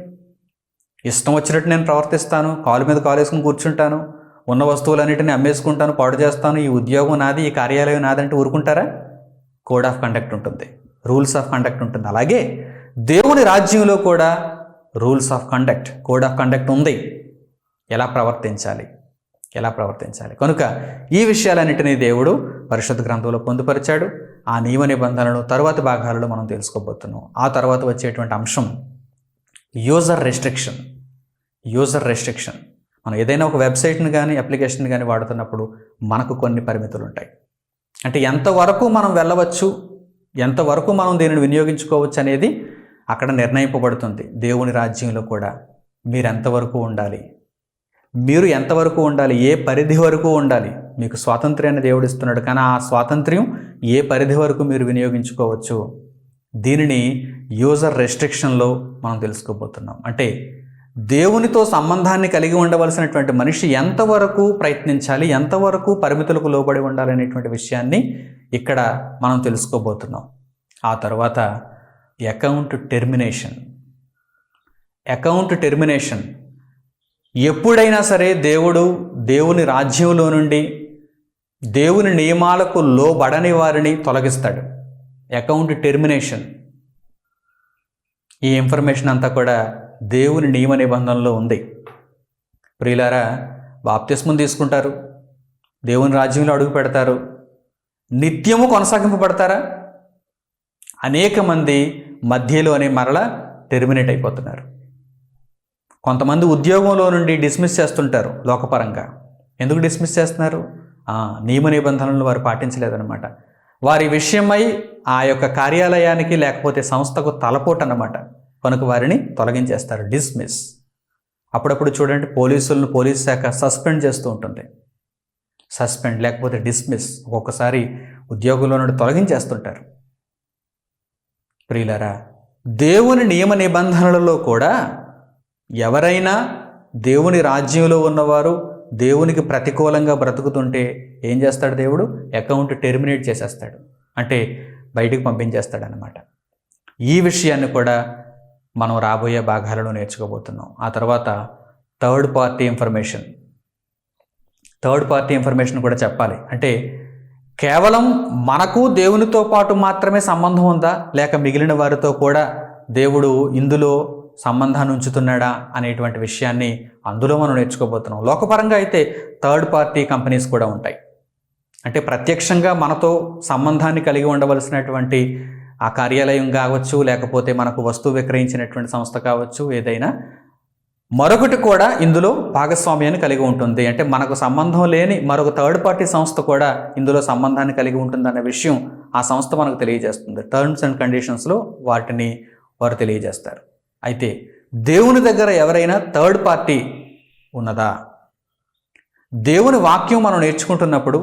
ఇష్టం వచ్చినట్టు నేను ప్రవర్తిస్తాను, కాలు మీద కాలు వేసుకుని కూర్చుంటాను, ఉన్న వస్తువులన్నిటిని అమ్మేసుకుంటాను, పాడు చేస్తాను, ఈ ఉద్యోగం నాది, ఈ కార్యాలయం నాది అంటే ఊరుకుంటారా? కోడ్ ఆఫ్ కండక్ట్ ఉంటుంది, రూల్స్ ఆఫ్ కండక్ట్ ఉంటుంది. అలాగే దేవుని రాజ్యంలో కూడా rules of conduct, code of conduct ఉంది. ఎలా ప్రవర్తించాలి, ఎలా ప్రవర్తించాలి. కనుక ఈ విషయాలన్నింటినీ దేవుడు పరిశుద్ధ గ్రంథంలో పొందుపరిచాడు. ఆ నియమ నిబంధనలను తరువాతి భాగాలలో మనం తెలుసుకోబోతున్నాం. ఆ తర్వాత వచ్చేటువంటి అంశం యూజర్ రెస్ట్రిక్షన్. యూజర్ రెస్ట్రిక్షన్, మనం ఏదైనా ఒక వెబ్సైట్ని కానీ అప్లికేషన్ కానీ వాడుతున్నప్పుడు మనకు కొన్ని పరిమితులు ఉంటాయి. అంటే ఎంతవరకు మనం వెళ్ళవచ్చు, ఎంతవరకు మనం దీనిని వినియోగించుకోవచ్చు అనేది అక్కడ నిర్ణయింపబడుతుంది. దేవుని రాజ్యంలో కూడా మీరు ఎంతవరకు ఉండాలి, మీరు ఎంతవరకు ఉండాలి, ఏ పరిధి వరకు ఉండాలి. మీకు స్వాతంత్ర్యాన్ని దేవుడు ఇస్తున్నాడు, కానీ ఆ స్వాతంత్ర్యం ఏ పరిధి వరకు మీరు వినియోగించుకోవచ్చు, దీనిని యూజర్ రెస్ట్రిక్షన్లో మనం తెలుసుకోబోతున్నాం. అంటే దేవునితో సంబంధాన్ని కలిగి ఉండవలసినటువంటి మనిషి ఎంతవరకు ప్రయత్నించాలి, ఎంతవరకు పరిమితులకు లోబడి ఉండాలనేటువంటి విషయాన్ని ఇక్కడ మనం తెలుసుకోబోతున్నాం. ఆ తర్వాత అకౌంట్ టెర్మినేషన్. అకౌంట్ టెర్మినేషన్, ఎప్పుడైనా సరే దేవుని రాజ్యంలో నుండి దేవుని నియమాలకు లోబడని వారిని తొలగిస్తాడు. అకౌంట్ టెర్మినేషన్, ఈ ఇన్ఫర్మేషన్ అంతా కూడా దేవుని నియమ నిబంధనలో ఉంది. ప్రియులారా, బాప్తిస్మం తీసుకుంటారు, దేవుని రాజ్యంలో అడుగు పెడతారు, నిత్యము కొనసాగింపబడతారా? అనేక మంది మధ్యలోనే మరలా టెర్మినేట్ అయిపోతున్నారు. కొంతమంది ఉద్యోగంలో నుండి డిస్మిస్ చేస్తుంటారు లోకపరంగా. ఎందుకు డిస్మిస్ చేస్తున్నారు? నియమ నిబంధనలను వారు పాటించలేదన్నమాట. వారి విషయమై ఆ యొక్క కార్యాలయానికి లేకపోతే సంస్థకు తలపోటు అన్నమాట. కనుక వారిని తొలగించేస్తారు, డిస్మిస్. అప్పుడప్పుడు చూడండి, పోలీస్ శాఖ సస్పెండ్ చేస్తూ ఉంటుంది. సస్పెండ్ లేకపోతే డిస్మిస్, ఒక్కొక్కసారి ఉద్యోగంలో నుండి తొలగించేస్తుంటారు. ప్రియులారా, దేవుని నియమ నిబంధనలలో కూడా ఎవరైనా దేవుని రాజ్యంలో ఉన్నవారు దేవునికి ప్రతికూలంగా బ్రతుకుతుంటే ఏం చేస్తాడు దేవుడు? అకౌంట్ టెర్మినేట్ చేసేస్తాడు, అంటే బయటికి పంపించేస్తాడనమాట. ఈ విషయాన్ని కూడా మనం రాబోయే భాగాలలో నేర్చుకోబోతున్నాం. ఆ తర్వాత థర్డ్ పార్టీ ఇన్ఫర్మేషన్ కూడా చెప్పాలి. అంటే కేవలం మనకు దేవునితో పాటు మాత్రమే సంబంధం ఉందా, లేక మిగిలిన వారితో కూడా దేవుడు ఇందులో సంబంధాన్ని ఉంచుతున్నాడా అనేటువంటి విషయాన్ని అందులో మనం నేర్చుకోబోతున్నాం. లోకపరంగా అయితే థర్డ్ పార్టీ కంపెనీస్ కూడా ఉంటాయి. అంటే ప్రత్యక్షంగా మనతో సంబంధాన్ని కలిగి ఉండవలసినటువంటి ఆ కార్యాలయం కావచ్చు, లేకపోతే మనకు వస్తువు విక్రయించినటువంటి సంస్థ కావచ్చు, ఏదైనా మరొకటి కూడా ఇందులో భాగస్వామ్యాన్ని కలిగి ఉంటుంది. అంటే మనకు సంబంధం లేని మరొక థర్డ్ పార్టీ సంస్థ కూడా ఇందులో సంబంధాన్ని కలిగి ఉంటుందన్న విషయం ఆ సంస్థ మనకు తెలియజేస్తుంది. టర్మ్స్ అండ్ కండిషన్స్లో వాటిని వారు తెలియజేస్తారు. అయితే దేవుని దగ్గర ఎవరైనా థర్డ్ పార్టీ ఉన్నదా? దేవుని వాక్యం మనం నేర్చుకుంటున్నప్పుడు,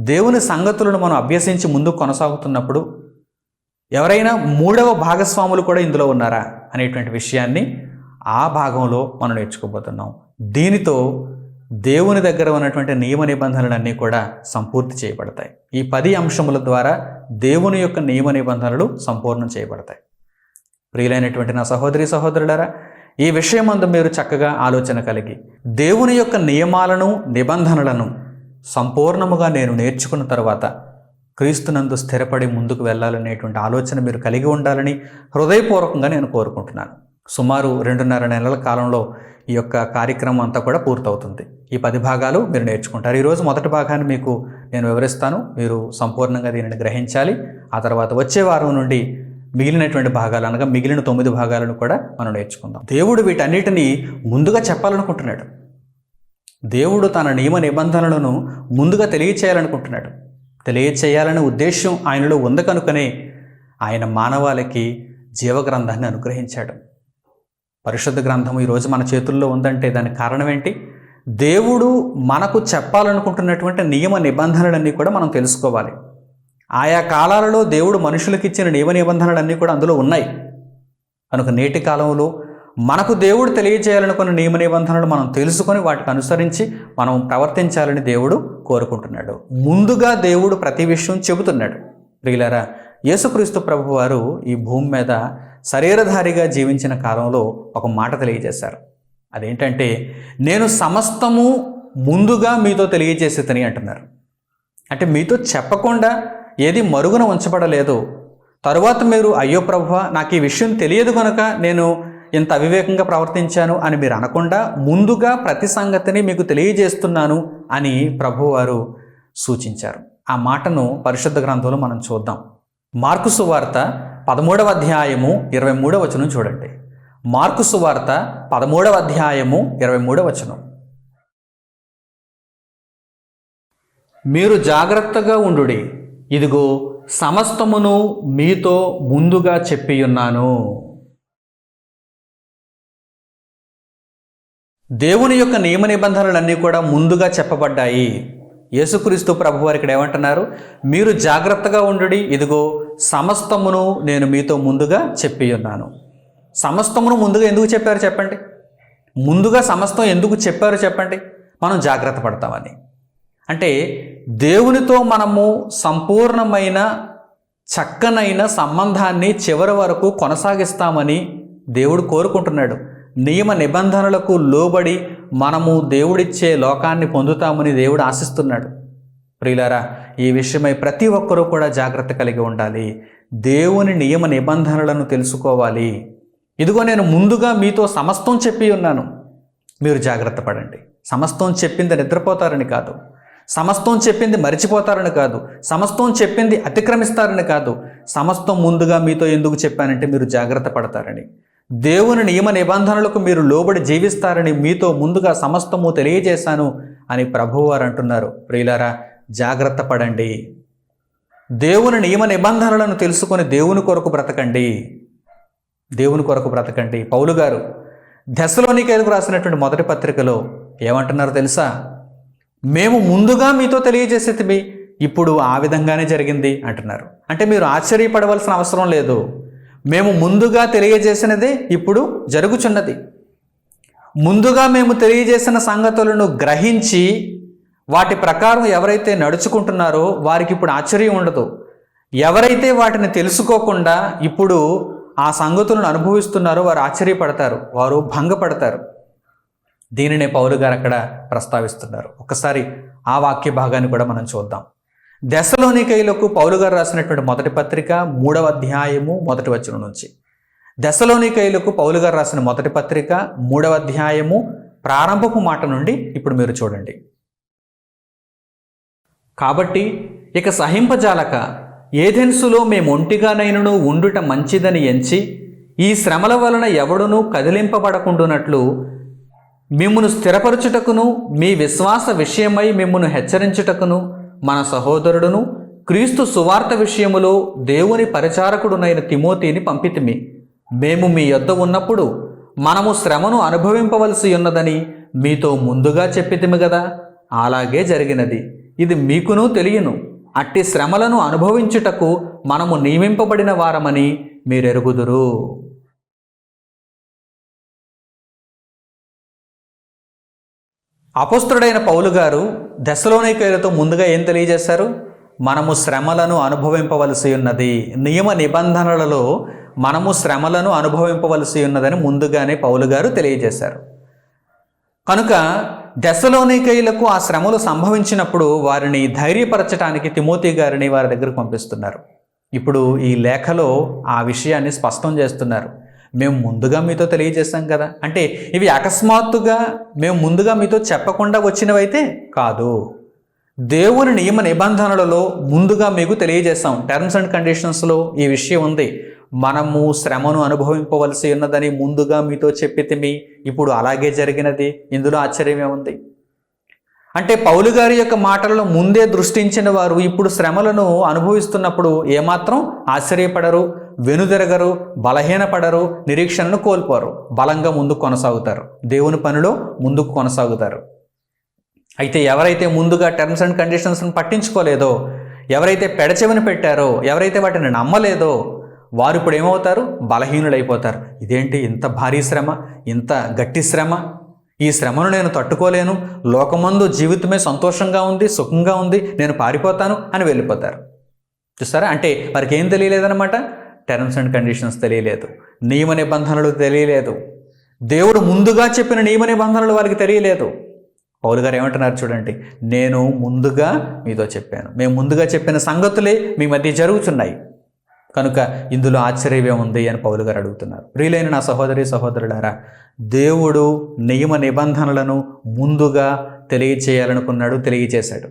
దేవుని సంగతులను మనం అభ్యసించి ముందుకు కొనసాగుతున్నప్పుడు ఎవరైనా మూడవ భాగస్వాములు కూడా ఇందులో ఉన్నారా అనేటువంటి విషయాన్ని ఆ భాగంలో మనం నేర్చుకోబోతున్నాం. దీనితో దేవుని దగ్గర ఉన్నటువంటి నియమ నిబంధనలన్నీ కూడా సంపూర్తి చేయబడతాయి. ఈ 10 అంశముల ద్వారా దేవుని యొక్క నియమ నిబంధనలు సంపూర్ణం చేయబడతాయి. ప్రియులైనటువంటి నా సహోదరి సహోదరులారా, ఈ విషయమందు మీరు చక్కగా ఆలోచన కలిగి దేవుని యొక్క నియమాలను నిబంధనలను సంపూర్ణముగా నేను నేర్చుకున్న తర్వాత క్రీస్తునందు స్థిరపడి ముందుకు వెళ్ళాలనేటువంటి ఆలోచన మీరు కలిగి ఉండాలని హృదయపూర్వకంగా నేను కోరుకుంటున్నాను. సుమారు 2.5 నెలల కాలంలో ఈ యొక్క కార్యక్రమం అంతా కూడా పూర్తవుతుంది. ఈ 10 భాగాలు మీరు నేర్చుకుంటారు. ఈరోజు మొదటి భాగాన్ని మీకు నేను వివరిస్తాను. మీరు సంపూర్ణంగా దీనిని గ్రహించాలి. ఆ తర్వాత వచ్చే వారం నుండి మిగిలినటువంటి భాగాలు, అనగా మిగిలిన 9 భాగాలను కూడా మనం నేర్చుకుందాం. దేవుడు వీటన్నిటినీ ముందుగా చెప్పాలనుకుంటున్నాడు. దేవుడు తన నియమ నిబంధనలను ముందుగా తెలియచేయాలనుకుంటున్నాడు. తెలియచేయాలనే ఉద్దేశం ఆయనలో ఉంది కనుకనే ఆయన మానవాళికి జీవగ్రంథాన్ని అనుగ్రహించాడు. పరిశుద్ధ గ్రంథం ఈరోజు మన చేతుల్లో ఉందంటే దానికి కారణం ఏంటి? దేవుడు మనకు చెప్పాలనుకుంటున్నటువంటి నియమ నిబంధనలన్నీ కూడా మనం తెలుసుకోవాలి. ఆయా కాలాలలో దేవుడు మనుషులకు ఇచ్చిన నియమ నిబంధనలన్నీ కూడా అందులో ఉన్నాయి కనుక నేటి కాలంలో మనకు దేవుడు తెలియజేయాలనుకున్న నియమ నిబంధనలు మనం తెలుసుకొని వాటికి అనుసరించి మనం ప్రవర్తించాలని దేవుడు కోరుకుంటున్నాడు. ముందుగా దేవుడు ప్రతి విషయం చెబుతున్నాడు. ప్రియులారా, యేసుక్రీస్తు ప్రభువు వారు ఈ భూమి మీద శరీరధారిగా జీవించిన కాలంలో ఒక మాట తెలియజేశారు. అదేంటంటే, నేను సమస్తము ముందుగా మీతో తెలియజేసేదని అంటున్నారు. అంటే మీతో చెప్పకుండా ఏది మరుగున ఉంచబడలేదు. తరువాత మీరు అయ్యో ప్రభువా, నాకు ఈ విషయం తెలియదు కనుక నేను ఇంత అవివేకంగా ప్రవర్తించాను అని మీరు అనకుండా ముందుగా ప్రతి సంగతిని మీకు తెలియజేస్తున్నాను అని ప్రభువారు సూచించారు. ఆ మాటను పరిశుద్ధ గ్రంథంలో మనం చూద్దాం. మార్కు సువార్త 13వ అధ్యాయము 23వ వచనం చూడండి. మార్కు సువార్త 13వ అధ్యాయము 23వ వచనం. మీరు జాగ్రత్తగా ఉండుడి, ఇదిగో సమస్తమును మీతో ముందుగా చెప్పియున్నాను. దేవుని యొక్క నియమ నిబంధనలన్నీ కూడా ముందుగా చెప్పబడ్డాయి. యేసుక్రీస్తు ప్రభువారు ఇక్కడ ఏమంటున్నారు? మీరు జాగ్రత్తగా ఉండుడి, ఇదిగో సమస్తమును నేను మీతో ముందుగా చెప్పియున్నాను. సమస్తమును ముందుగా ఎందుకు చెప్పారు చెప్పండి? ముందుగా సమస్తం ఎందుకు చెప్పారు చెప్పండి? మనం జాగ్రత్త పడతామని. అంటే దేవునితో మనము సంపూర్ణమైన చక్కనైన సంబంధాన్ని చివరి వరకు కొనసాగిస్తామని దేవుడు కోరుకుంటున్నాడు. నియమ నిబంధనలకు లోబడి మనము దేవుడిచ్చే లోకాన్ని పొందుతామని దేవుడు ఆశిస్తున్నాడు. ప్రియులారా, ఈ విషయమై ప్రతి ఒక్కరూ కూడా జాగ్రత్త కలిగి ఉండాలి. దేవుని నియమ నిబంధనలను తెలుసుకోవాలి. ఇదిగో నేను ముందుగా మీతో సమస్తం చెప్పి ఉన్నాను, మీరు జాగ్రత్త పడండి. సమస్తం చెప్పింది నిద్రపోతారని కాదు, సమస్తం చెప్పింది మరిచిపోతారని కాదు, సమస్తం చెప్పింది అతిక్రమిస్తారని కాదు. సమస్తం ముందుగా మీతో ఎందుకు చెప్పానంటే మీరు జాగ్రత్త పడతారని, దేవుని నియమ నిబంధనలకు మీరు లోబడి జీవిస్తారని మీతో ముందుగా సమస్తము తెలియజేశాను అని ప్రభువారు అంటున్నారు. ప్రియులారా, జాగ్రత్త పడండి. దేవుని నియమ నిబంధనలను తెలుసుకొని దేవుని కొరకు బ్రతకండి. దేవుని కొరకు బ్రతకండి. పౌలు గారు దెస్సలోనికైలకు రాసినటువంటి మొదటి పత్రికలో ఏమంటున్నారో తెలుసా? మేము ముందుగా మీతో తెలియజేసేది ఇప్పుడు ఆ విధంగానే జరిగింది అంటున్నారు. అంటే మీరు ఆశ్చర్యపడవలసిన అవసరం లేదు. మేము ముందుగా తెలియజేసినదే ఇప్పుడు జరుగుచున్నది. ముందుగా మేము తెలియజేసిన సంగతులను గ్రహించి వాటి ప్రకారం ఎవరైతే నడుచుకుంటున్నారో వారికి ఇప్పుడు ఆశ్చర్యం ఉండదు. ఎవరైతే వాటిని తెలుసుకోకుండా ఇప్పుడు ఆ సంగతులను అనుభవిస్తున్నారో వారు ఆశ్చర్యపడతారు, వారు భంగపడతారు. దీనినే పౌలు గారు అక్కడ ప్రస్తావిస్తున్నారు. ఒకసారి ఆ వాక్య భాగాన్ని కూడా మనం చూద్దాం. దెస్సలోనికైలకు పౌలు గారు రాసినటువంటి మొదటి పత్రిక 3వ అధ్యాయము 1వ వచనం నుంచి. దెస్సలోనికైలకు పౌలు గారు రాసిన మొదటి పత్రిక 3వ అధ్యాయము ప్రారంభపు మాట నుండి ఇప్పుడు మీరు చూడండి. కాబట్టి ఇక సహింపజాలక ఏథెన్సులో మేమొంటిగానైనను ఉండుట మంచిదని ఎంచి ఈ శ్రమల వలన ఎవడునూ కదిలింపబడకుండునట్లు మిమ్మును స్థిరపరచుటకును మీ విశ్వాస విషయమై మిమ్మును హెచ్చరించుటకును మన సహోదరుడును క్రీస్తు సువార్త విషయములో దేవుని పరిచారకుడునైన తిమోతిని పంపితిమి. మేము మీ యొద్ద ఉన్నప్పుడు మనము శ్రమను అనుభవింపవలసి ఉన్నదని మీతో ముందుగా చెప్పితిమి గదా, అలాగే జరిగినది. ఇది మీకును తెలియను. అట్టి శ్రమలను అనుభవించుటకు మనము నియమింపబడిన వారమని మీరెరుగుదురు. అపోస్తలుడైన పౌలు గారు దెస్సలోనికయులతో ముందుగా ఏం తెలియజేశారు? మనము శ్రమలను అనుభవింపవలసి ఉన్నది, నియమ నిబంధనలలో మనము శ్రమలను అనుభవింపవలసి ఉన్నదని ముందుగానే పౌలు గారు తెలియజేశారు. కనుక దెస్సలోనికయులకు ఆ శ్రమలు సంభవించినప్పుడు వారిని ధైర్యపరచడానికి తిమోతి గారిని వారి దగ్గరకు పంపిస్తున్నారు. ఇప్పుడు ఈ లేఖలో ఆ విషయాన్ని స్పష్టం చేస్తున్నారు. మేము ముందుగా మీతో తెలియజేశాం కదా, అంటే ఇవి అకస్మాత్తుగా మేము ముందుగా మీతో చెప్పకుండా వచ్చినవైతే కాదు. దేవుని నియమ నిబంధనలలో ముందుగా మీకు తెలియజేస్తాం. టర్మ్స్ అండ్ కండిషన్స్లో ఈ విషయం ఉంది. మనము శ్రమను అనుభవింపవలసి ఉన్నదని ముందుగా మీతో చెప్పితిమి, ఇప్పుడు అలాగే జరిగినది. ఇందులో ఆశ్చర్యమే ఉంది. అంటే పౌలు గారి యొక్క మాటలలో ముందే దృష్టించిన వారు ఇప్పుడు శ్రమలను అనుభవిస్తున్నప్పుడు ఏమాత్రం ఆశ్చర్యపడరు, వెనుదిరగరు, బలహీనపడరు, నిరీక్షణను కోల్పోరు, బలంగా ముందుకు కొనసాగుతారు, దేవుని పనిలో ముందుకు కొనసాగుతారు. అయితే ఎవరైతే ముందుగా టర్మ్స్ అండ్ కండిషన్స్ను పట్టించుకోలేదో, ఎవరైతే పెడచెవిని పెట్టారో, ఎవరైతే వాటిని నమ్మలేదో వారు ఇప్పుడు ఏమవుతారు? బలహీనులైపోతారు. ఇదేంటి ఇంత భారీ శ్రమ, ఇంత గట్టి శ్రమ, ఈ శ్రమను నేను తట్టుకోలేను, లోకమందు జీవితమే సంతోషంగా ఉంది, సుఖంగా ఉంది, నేను పారిపోతాను అని వెళ్ళిపోతారు. చూస్తారా? అంటే వారికి ఏం తెలియలేదన్నమాట? టర్మ్స్ అండ్ కండిషన్స్ తెలియలేదు, నియమ నిబంధనలు తెలియలేదు, దేవుడు ముందుగా చెప్పిన నియమ నిబంధనలు వారికి తెలియలేదు. పౌలు గారు ఏమంటున్నారు చూడండి, నేను ముందుగా మీతో చెప్పాను, మేము ముందుగా చెప్పిన సంగతులే మీ మధ్య జరుగుతున్నాయి, కనుక ఇందులో ఆశ్చర్యమే ఉంది అని పౌలు గారు అడుగుతున్నారు. ప్రియులైన నా సహోదరి సహోదరులారా, దేవుడు నియమ నిబంధనలను ముందుగా తెలియచేయాలనుకున్నాడు, తెలియచేశాడు.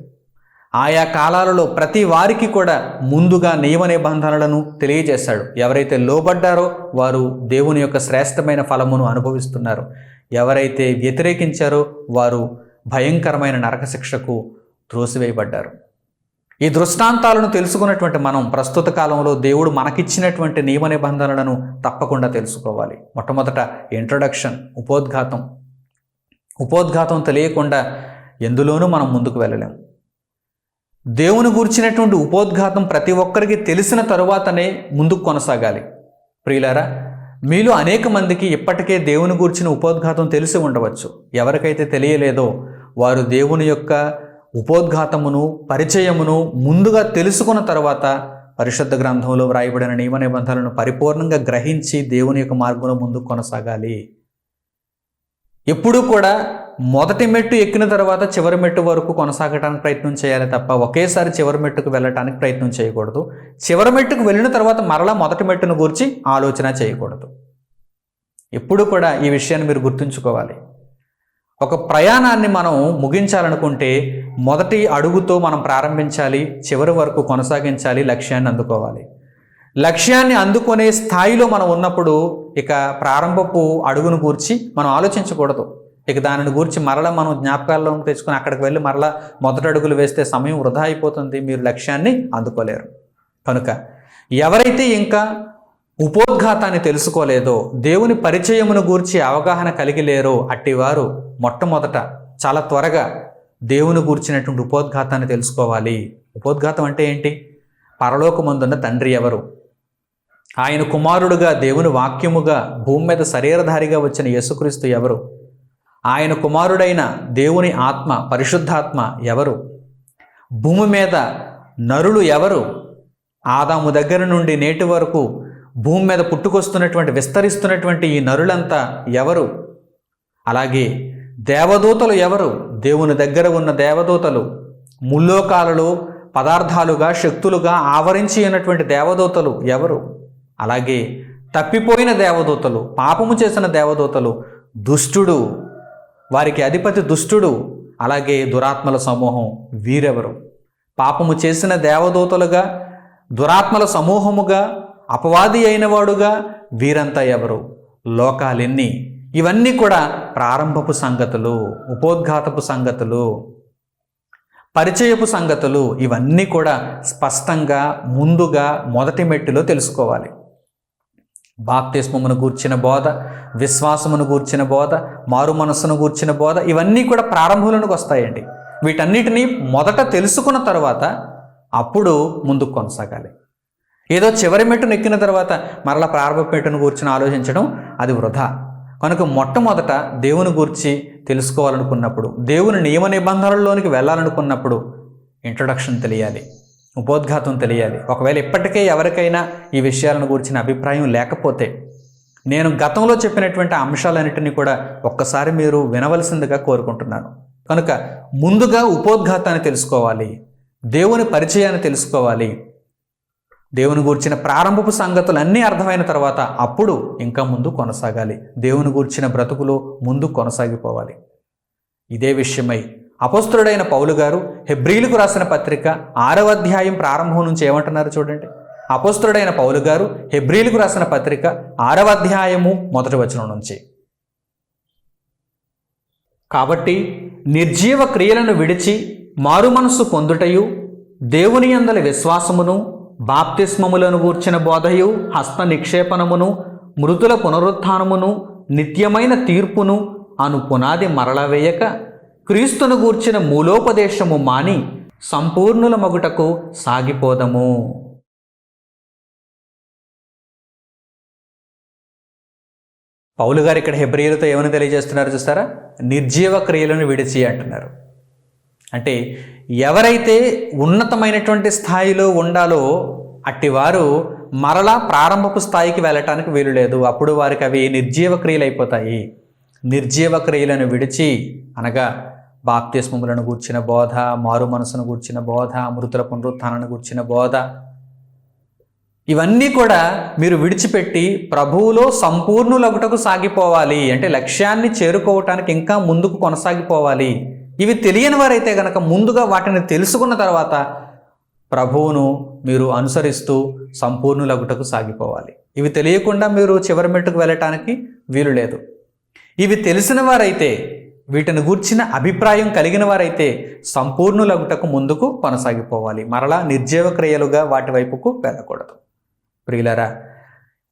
ఆయా కాలాలలో ప్రతి వారికి కూడా ముందుగా నియమ నిబంధనలను తెలియజేశాడు. ఎవరైతే లోబడ్డారో వారు దేవుని యొక్క శ్రేష్టమైన ఫలమును అనుభవిస్తున్నారు. ఎవరైతే వ్యతిరేకించారో వారు భయంకరమైన నరక శిక్షకు త్రోసివేయబడ్డారు. ఈ దృష్టాంతాలను తెలుసుకున్నటువంటి మనం ప్రస్తుత కాలంలో దేవుడు మనకిచ్చినటువంటి నియమ నిబంధనలను తప్పకుండా తెలుసుకోవాలి. మొట్టమొదట ఇంట్రొడక్షన్, ఉపోద్ఘాతం తెలియకుండా ఎందులోనూ మనం ముందుకు వెళ్ళలేం. దేవుని గూర్చినటువంటి ఉపోద్ఘాతం ప్రతి ఒక్కరికి తెలిసిన తరువాతనే ముందుకు కొనసాగాలి. ప్రియులారా, మీలో అనేక మందికి ఇప్పటికే దేవుని గూర్చిన ఉపోద్ఘాతం తెలిసి ఉండవచ్చు. ఎవరికైతే తెలియలేదో వారు దేవుని యొక్క ఉపోద్ఘాతమును, పరిచయమును ముందుగా తెలుసుకున్న తర్వాత పరిశుద్ధ గ్రంథంలో వ్రాయబడిన నియమ నిబంధనలను పరిపూర్ణంగా గ్రహించి దేవుని యొక్క మార్గంలో ముందుకు కొనసాగాలి. ఎప్పుడూ కూడా మొదటి మెట్టు ఎక్కిన తర్వాత చివరి మెట్టు వరకు కొనసాగడానికి ప్రయత్నం చేయాలి తప్ప ఒకేసారి చివరి మెట్టుకు వెళ్ళటానికి ప్రయత్నం చేయకూడదు. చివరి మెట్టుకు వెళ్ళిన తర్వాత మరలా మొదటి మెట్టును గురించి ఆలోచన చేయకూడదు. ఎప్పుడు కూడా ఈ విషయాన్ని మీరు గుర్తుంచుకోవాలి. ఒక ప్రయాణాన్ని మనం ముగించాలనుకుంటే మొదటి అడుగుతో మనం ప్రారంభించాలి, చివరి వరకు కొనసాగించాలి, లక్ష్యాన్ని అందుకోవాలి. లక్ష్యాన్ని అందుకునే స్థాయిలో మనం ఉన్నప్పుడు ఇక ప్రారంభపు అడుగును గూర్చి మనం ఆలోచించకూడదు. ఇక దానిని గూర్చి మరలా మనం జ్ఞాపకాల్లో తెచ్చుకొని అక్కడికి వెళ్ళి మరలా మొదటి అడుగులు వేస్తే సమయం వృధా అయిపోతుంది, మీరు లక్ష్యాన్ని అందుకోలేరు. కనుక ఎవరైతే ఇంకా ఉపోద్ఘాతాన్ని తెలుసుకోలేదో, దేవుని పరిచయమును గూర్చి అవగాహన కలిగి లేరో అట్టివారు మొట్టమొదట చాలా త్వరగా దేవుని గూర్చినటువంటి ఉపోద్ఘాతాన్ని తెలుసుకోవాలి. ఉపోద్ఘాతం అంటే ఏంటి? పరలోకమందున్న తండ్రి ఎవరు? ఆయన కుమారుడుగా దేవుని వాక్యముగా భూమి మీద శరీరధారిగా వచ్చిన యేసుక్రీస్తు ఎవరు? ఆయన కుమారుడైన దేవుని ఆత్మ, పరిశుద్ధాత్మ ఎవరు? భూమి మీద నరులు ఎవరు? ఆదాము దగ్గర నుండి నేటి వరకు భూమి మీద పుట్టుకొస్తున్నటువంటి, విస్తరిస్తున్నటువంటి ఈ నరులంతా ఎవరు? అలాగే దేవదూతలు ఎవరు? దేవుని దగ్గర ఉన్న దేవదూతలు, ముల్లోకాలలో పదార్థాలుగా, శక్తులుగా ఆవరించి ఉన్నటువంటి దేవదూతలు ఎవరు? అలాగే తప్పిపోయిన దేవదూతలు, పాపము చేసిన దేవదూతలు, దుష్టుడు, వారికి అధిపతి దుష్టుడు, అలాగే దురాత్మల సమూహం, వీరెవరు? పాపము చేసిన దేవదూతలుగా, దురాత్మల సమూహముగా, అపవాది అయిన వాడుగా వీరంతా ఎవరు? లోకాలెన్ని? ఇవన్నీ కూడా ప్రారంభపు సంగతులు, ఉపోద్ఘాతపు సంగతులు, పరిచయపు సంగతులు. ఇవన్నీ కూడా స్పష్టంగా ముందుగా మొదటి మెట్టులో తెలుసుకోవాలి. బాప్తిస్మమును గూర్చిన బోధ, విశ్వాసమును గూర్చిన బోధ, మారు మనస్సును గూర్చిన బోధ, ఇవన్నీ కూడా ప్రారంభంలోనికి వస్తాయండి. వీటన్నిటినీ మొదట తెలుసుకున్న తర్వాత అప్పుడు ముందుకు కొనసాగాలి. ఏదో చివరి మెట్టును ఎక్కిన తర్వాత మరలా ప్రారంభ మెట్టును గూర్చిన ఆలోచించడం అది వృధా. కనుక మొట్టమొదట దేవుని గూర్చి తెలుసుకోవాలనుకున్నప్పుడు, దేవుని నియమ నిబంధనలలోనికి వెళ్ళాలనుకున్నప్పుడు ఇంట్రొడక్షన్ తెలియాలి, ఉపోద్ఘాతం తెలియాలి. ఒకవేళ ఇప్పటికే ఎవరికైనా ఈ విషయాలను గురించిన అభిప్రాయం లేకపోతే నేను గతంలో చెప్పినటువంటి అంశాలన్నింటినీ కూడా ఒక్కసారి మీరు వినవలసిందిగా కోరుకుంటున్నాను. కనుక ముందుగా ఉపోద్ఘాతాన్ని తెలుసుకోవాలి, దేవుని పరిచయాన్ని తెలుసుకోవాలి, దేవుని గూర్చిన ప్రారంభపు సంగతులు అన్నీ అర్థమైన తర్వాత అప్పుడు ఇంకా ముందు కొనసాగాలి. దేవుని గూర్చిన బ్రతుకులో ముందు కొనసాగిపోవాలి. ఇదే విషయమై అపోస్తలుడైన పౌలు గారు హెబ్రీలకు రాసిన పత్రిక 6వ అధ్యాయం ప్రారంభం నుంచి ఏమంటున్నారు చూడండి. అపోస్తలుడైన పౌలు గారు హెబ్రీలకు రాసిన పత్రిక 6వ అధ్యాయము 1వ వచనం నుంచి, కాబట్టి నిర్జీవ క్రియలను విడిచి మారు మనస్సు పొందుటయు, దేవుని యందలి విశ్వాసమును, బాప్తిస్మములను గూర్చిన బోధయు, హస్త నిక్షేపణమును, మృతుల పునరుత్థానమును, నిత్యమైన తీర్పును అను పునాది మరల వేయక క్రీస్తును గూర్చిన మూలోపదేశము మాని సంపూర్ణుల మగుటకు సాగిపోదము. పౌలు గారు ఇక్కడ హెబ్రీయులతో ఏమని తెలియజేస్తున్నారు చూస్తారా? నిర్జీవ క్రియలను విడిచి అంటున్నారు. అంటే ఎవరైతే ఉన్నతమైనటువంటి స్థాయిలో ఉండాలో అట్టివారు మరలా ప్రారంభపు స్థాయికి వెళ్ళటానికి వీలు లేదు. అప్పుడు వారికి అవి నిర్జీవ క్రియలు అయిపోతాయి. నిర్జీవ క్రియలను విడిచి అనగా బాప్తిస్మములను గూర్చిన బోధ, మారు మనసును గూర్చిన బోధ, మృతుల పునరుత్థానాన్ని గూర్చిన బోధ, ఇవన్నీ కూడా మీరు విడిచిపెట్టి ప్రభువులో సంపూర్ణులగుటకు సాగిపోవాలి. అంటే లక్ష్యాన్ని చేరుకోవటానికి ఇంకా ముందుకు కొనసాగిపోవాలి. ఇవి తెలియని వారైతే కనుక ముందుగా వాటిని తెలుసుకున్న తర్వాత ప్రభువును మీరు అనుసరిస్తూ సంపూర్ణులగుటకు సాగిపోవాలి. ఇవి తెలియకుండా మీరు చివరి మెట్టుకు వెళ్ళటానికి వీలు లేదు. ఇవి తెలిసిన వారైతే, వీటిని గూర్చిన అభిప్రాయం కలిగిన వారైతే సంపూర్ణులగుటకు ముందుకు కొనసాగిపోవాలి. మరలా నిర్జీవ క్రియలుగా వాటి వైపుకు వెళ్ళకూడదు. ప్రియులారా,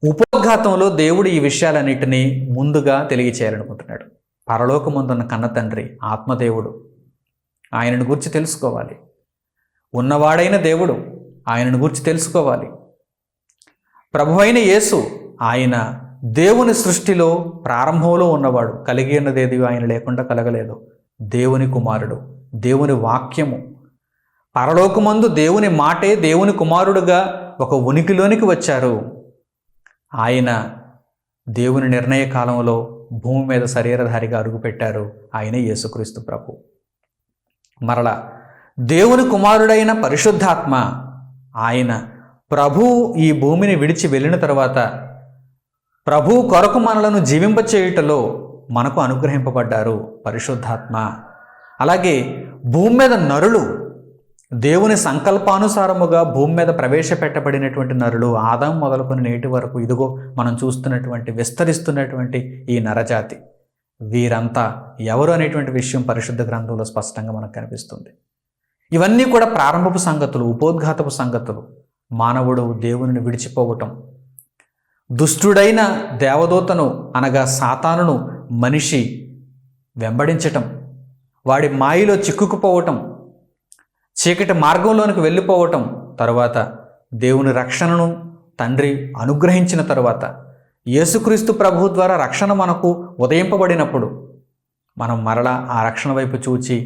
ఉపోద్ఘాతంలో దేవుడు ఈ విషయాలన్నిటినీ ముందుగా తెలియచేయాలనుకుంటున్నాడు. పరలోకమందున్న కన్న తండ్రి ఆత్మదేవుడు, ఆయనను గురించి తెలుసుకోవాలి. ఉన్నవాడైన దేవుడు, ఆయనను గురించి తెలుసుకోవాలి. ప్రభువైన యేసు, ఆయన దేవుని సృష్టిలో ప్రారంభంలో ఉన్నవాడు, కలిగి ఉన్నదేది ఆయన లేకుండా కలగలేదు. దేవుని కుమారుడు, దేవుని వాక్యము, పరలోకమందు దేవుని మాటే దేవుని కుమారుడుగా ఒక ఉనికిలోనికి వచ్చారు. ఆయన దేవుని నిర్ణయ కాలంలో భూమి మీద శరీరధారిగా అడుగుపెట్టారు. ఆయన యేసుక్రీస్తు ప్రభు. మరలా దేవుని కుమారుడైన పరిశుద్ధాత్మ, ఆయన ప్రభు ఈ భూమిని విడిచి వెళ్ళిన తర్వాత ప్రభు కొరకు మనలను జీవింపచేయుటలో మనకు అనుగ్రహింపబడ్డారు పరిశుద్ధాత్మ. అలాగే భూమి మీద నరులు, దేవుని సంకల్పానుసారముగా భూమి మీద ప్రవేశపెట్టబడినటువంటి నరులు, ఆదాం మొదలుకొని నేటి వరకు ఇదిగో మనం చూస్తున్నటువంటి విస్తరిస్తున్నటువంటి ఈ నరజాతి, వీరంతా ఎవరు అనేటువంటి విషయం పరిశుద్ధ గ్రంథంలో స్పష్టంగా మనకు కనిపిస్తుంది. ఇవన్నీ కూడా ప్రారంభపు సంగతులు, ఉపోద్ఘాతపు సంగతులు. మానవుడు దేవునిని విడిచిపోవటం, దుష్టుడైన దేవదూతను అనగా సాతానును మనిషి వెంబడించటం, వాడి మాయలో చిక్కుకుపోవటం, చీకటి మార్గంలోనికి వెళ్ళిపోవటం, తరువాత దేవుని రక్షణను తండ్రి అనుగ్రహించిన తరువాత యేసుక్రీస్తు ప్రభు ద్వారా రక్షణ మనకు ఉదయింపబడినప్పుడు మనం మరలా ఆ రక్షణ వైపు చూచి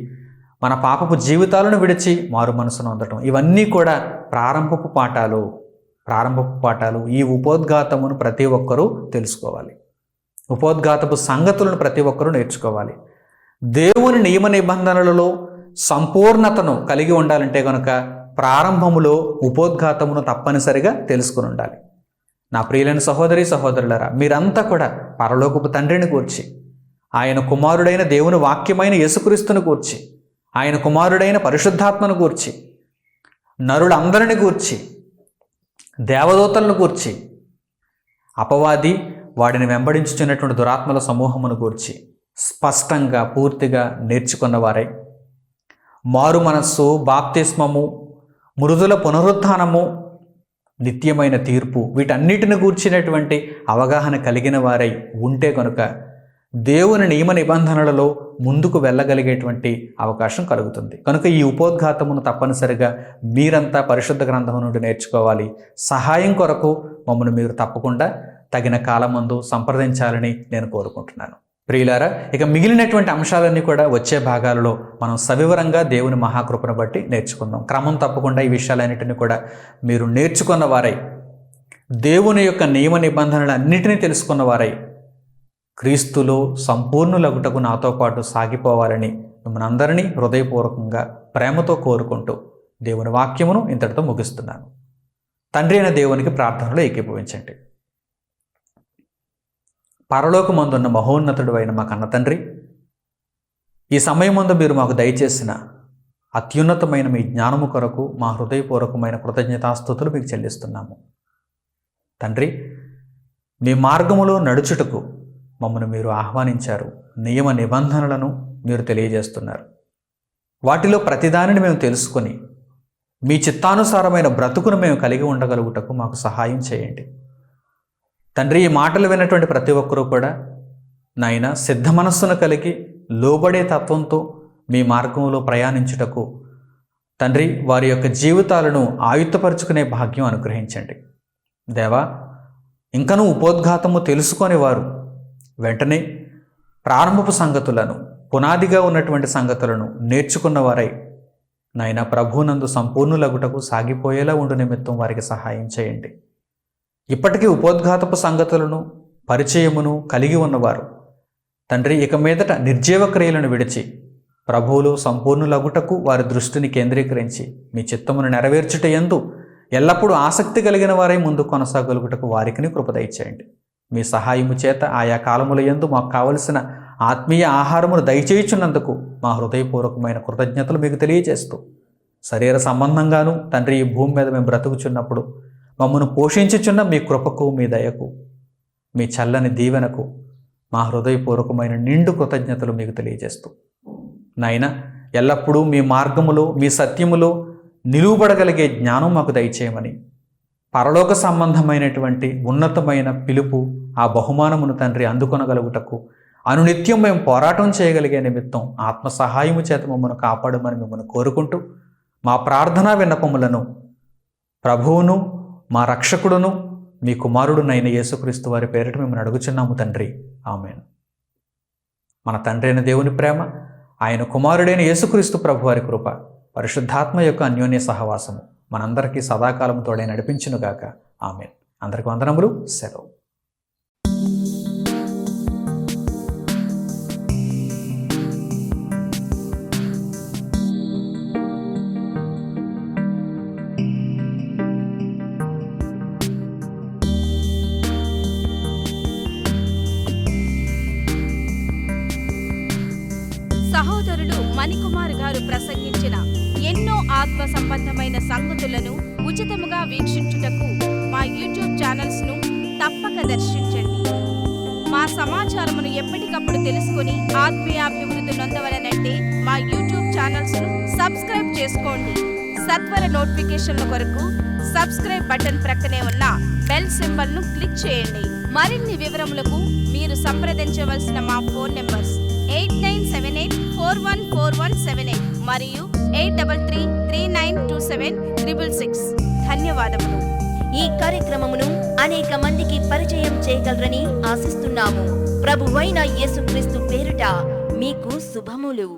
మన పాపపు జీవితాలను విడిచి మారు మనసును అందటం, ఇవన్నీ కూడా ప్రారంభపు పాఠాలు. ఈ ఉపోద్ఘాతమును ప్రతి ఒక్కరూ తెలుసుకోవాలి. ఉపోద్ఘాతపు సంగతులను ప్రతి ఒక్కరూ నేర్చుకోవాలి. దేవుని నియమ నిబంధనలలో సంపూర్ణతను కలిగి ఉండాలంటే కనుక ప్రారంభములో ఉపోద్ఘాతమును తప్పనిసరిగా తెలుసుకుని ఉండాలి. నా ప్రియులైన సహోదరి సహోదరులారా, మీరంతా కూడా పరలోకపు తండ్రిని గూర్చి, ఆయన కుమారుడైన దేవుని వాక్యమైన యేసుక్రీస్తును గూర్చి, ఆయన కుమారుడైన పరిశుద్ధాత్మను గూర్చి, నరులందరిని గూర్చి, దేవదూతలను గూర్చి, అపవాది వాడిని వెంబడించుచున్నటువంటి దురాత్మల సమూహమును గూర్చి స్పష్టంగా పూర్తిగా నేర్చుకున్నవారై మారు మనస్సు, బాప్తిస్మము, మృదుల పునరుత్థానము, నిత్యమైన తీర్పు వీటన్నిటిని గూర్చినటువంటి అవగాహన కలిగిన వారై ఉంటే కనుక దేవుని నియమ నిబంధనలలో ముందుకు వెళ్ళగలిగేటువంటి అవకాశం కలుగుతుంది. కనుక ఈ ఉపోద్ఘాతమును తప్పనిసరిగా మీరంతా పరిశుద్ధ గ్రంథం నుండి నేర్చుకోవాలి. సహాయం కొరకు మమ్మల్ని మీరు తప్పకుండా తగిన కాలమందు సంప్రదించాలని నేను కోరుకుంటున్నాను. ప్రియులారా, ఇక మిగిలినటువంటి అంశాలన్నీ కూడా వచ్చే భాగాలలో మనం సవివరంగా దేవుని మహాకృపను బట్టి నేర్చుకుందాం. క్రమం తప్పకుండా ఈ విషయాలన్నింటినీ కూడా మీరు నేర్చుకున్న వారై, దేవుని యొక్క నియమ నిబంధనలు అన్నిటినీ తెలుసుకున్న వారై క్రీస్తులో సంపూర్ణులగుటకు నాతో పాటు సాగిపోవాలని మిమ్మల్ని అందరినీ హృదయపూర్వకంగా ప్రేమతో కోరుకుంటూ దేవుని వాక్యమును ఇంతటితో ముగిస్తున్నాను. తండ్రి అయిన దేవునికి ప్రార్థనలో ఏకీభవించండి. పరలోకమందున్న మహోన్నతుడు అయిన మా కన్న తండ్రి, ఈ సమయం ముందు మీరు మాకు దయచేసిన అత్యున్నతమైన మీ జ్ఞానము కొరకు మా హృదయపూర్వకమైన కృతజ్ఞతాస్తుతులు మీకు చెల్లిస్తున్నాము. తండ్రి, మీ మార్గములో నడుచుటకు మమ్మల్ని మీరు ఆహ్వానించారు. నియమ నిబంధనలను మీరు తెలియజేస్తున్నారు. వాటిలో ప్రతిదానిని మేము తెలుసుకొని మీ చిత్తానుసారమైన బ్రతుకును మేము కలిగి ఉండగలుగుటకు మాకు సహాయం చేయండి. తండ్రి, ఈ మాటలు విన్నటువంటి ప్రతి ఒక్కరూ కూడా నాయన సిద్ధ మనస్సును కలిగి లోబడే తత్వంతో మీ మార్గంలో ప్రయాణించుటకు తండ్రి వారి యొక్క జీవితాలను ఆయుత్తపరుచుకునే భాగ్యం అనుగ్రహించండి. దేవా, ఇంకనూ ఉపోద్ఘాతము తెలుసుకొని వారు వెంటనే ప్రారంభపు సంగతులను, పునాదిగా ఉన్నటువంటి సంగతులను నేర్చుకున్న వారై నాయన ప్రభువునందు సంపూర్ణులగుటకు సాగిపోయేలా ఉండు నిమిత్తం వారికి సహాయం చేయండి. ఇప్పటికీ ఉపోద్ఘాతపు సంగతులను, పరిచయమును కలిగి ఉన్నవారు తండ్రి ఇక మీదట నిర్జీవ క్రియలను విడిచి ప్రభువులు సంపూర్ణులగుటకు వారి దృష్టిని కేంద్రీకరించి మీ చిత్తమును నెరవేర్చుట యందు ఎల్లప్పుడూ ఆసక్తి కలిగిన వారై ముందు కొనసాగలుగుటకు వారికి కృప దయచేయండి. మీ సహాయము చేత ఆయా కాలముల యందు మాకు కావలసిన ఆత్మీయ ఆహారమును దయచేయుచున్నందుకు మా హృదయపూర్వకమైన కృతజ్ఞతలు మీకు తెలియజేస్తూ, శరీర సంబంధంగాను తండ్రి ఈ భూమి మీద మేము బ్రతుకుచున్నప్పుడు మమ్మను పోషించుచున్న మీ కృపకు, మీ దయకు, మీ చల్లని దీవెనకు మా హృదయపూర్వకమైన నిండు కృతజ్ఞతలు మీకు తెలియజేస్తూ నాయన ఎల్లప్పుడూ మీ మార్గములో, మీ సత్యములో నిలువబడగలిగే జ్ఞానం మాకు దయచేయమని, పరలోక సంబంధమైనటువంటి ఉన్నతమైన పిలుపు, ఆ బహుమానమును తండ్రి అందుకొనగలుగుటకు అనునిత్యం మేము పోరాటం చేయగలిగే నిమిత్తం ఆత్మ సహాయము చేత మమ్మల్ని కాపాడమని మిమ్మల్ని కోరుకుంటూ మా ప్రార్థనా విన్నపములను ప్రభువును, మా రక్షకుడును, మీ కుమారుడునైన యేసుక్రీస్తు వారి పేరిట మిమ్మల్ని అడుగుచున్నాము తండ్రి. ఆమేన్. మన తండ్రి అయిన దేవుని ప్రేమ, ఆయన కుమారుడైన యేసుక్రీస్తు ప్రభు వారి కృప, పరిశుద్ధాత్మ యొక్క అన్యోన్య సహవాసము మనందరికీ సదాకాలం తోడై నడిపించునుగాక. ఆమేన్. అందరికీ వందనములు. సెలవు. సహోదరులు మణికుమార్ గారు ప్రసంగించిన ఎన్నో ఆత్మ సంబంధమైన సంగతులను ఉచితముగా వీక్షించుటకు మా యూట్యూబ్ ఛానల్స్ ను తప్పక దర్శించండి. మా సమాచారమును ఎప్పటికప్పుడు తెలుసుకుని ఆత్మీయాభివృద్ధి నొందవలనంటే మా యూట్యూబ్ ఛానల్స్ ను సబ్స్క్రైబ్ చేసుకోండి. సత్వర నోటిఫికేషన్ల కొరకు సబ్స్క్రైబ్ బటన్ ప్రక్కనే ఉన్న బెల్ సింబల్ ను క్లిక్ చేయండి. మరిన్ని వివరములకు మీరు సంప్రదించవలసిన మా ఫోన్ నెంబర్స్ 8978414178 మరియు 8333927666. ధన్యవాదములు. ఈ కార్యక్రమమును అనేక మందికి పరిచయం చేయగలరని ఆశిస్తున్నాము. ప్రభువైన యేసుక్రీస్తు పేరిట మీకు శుభములు.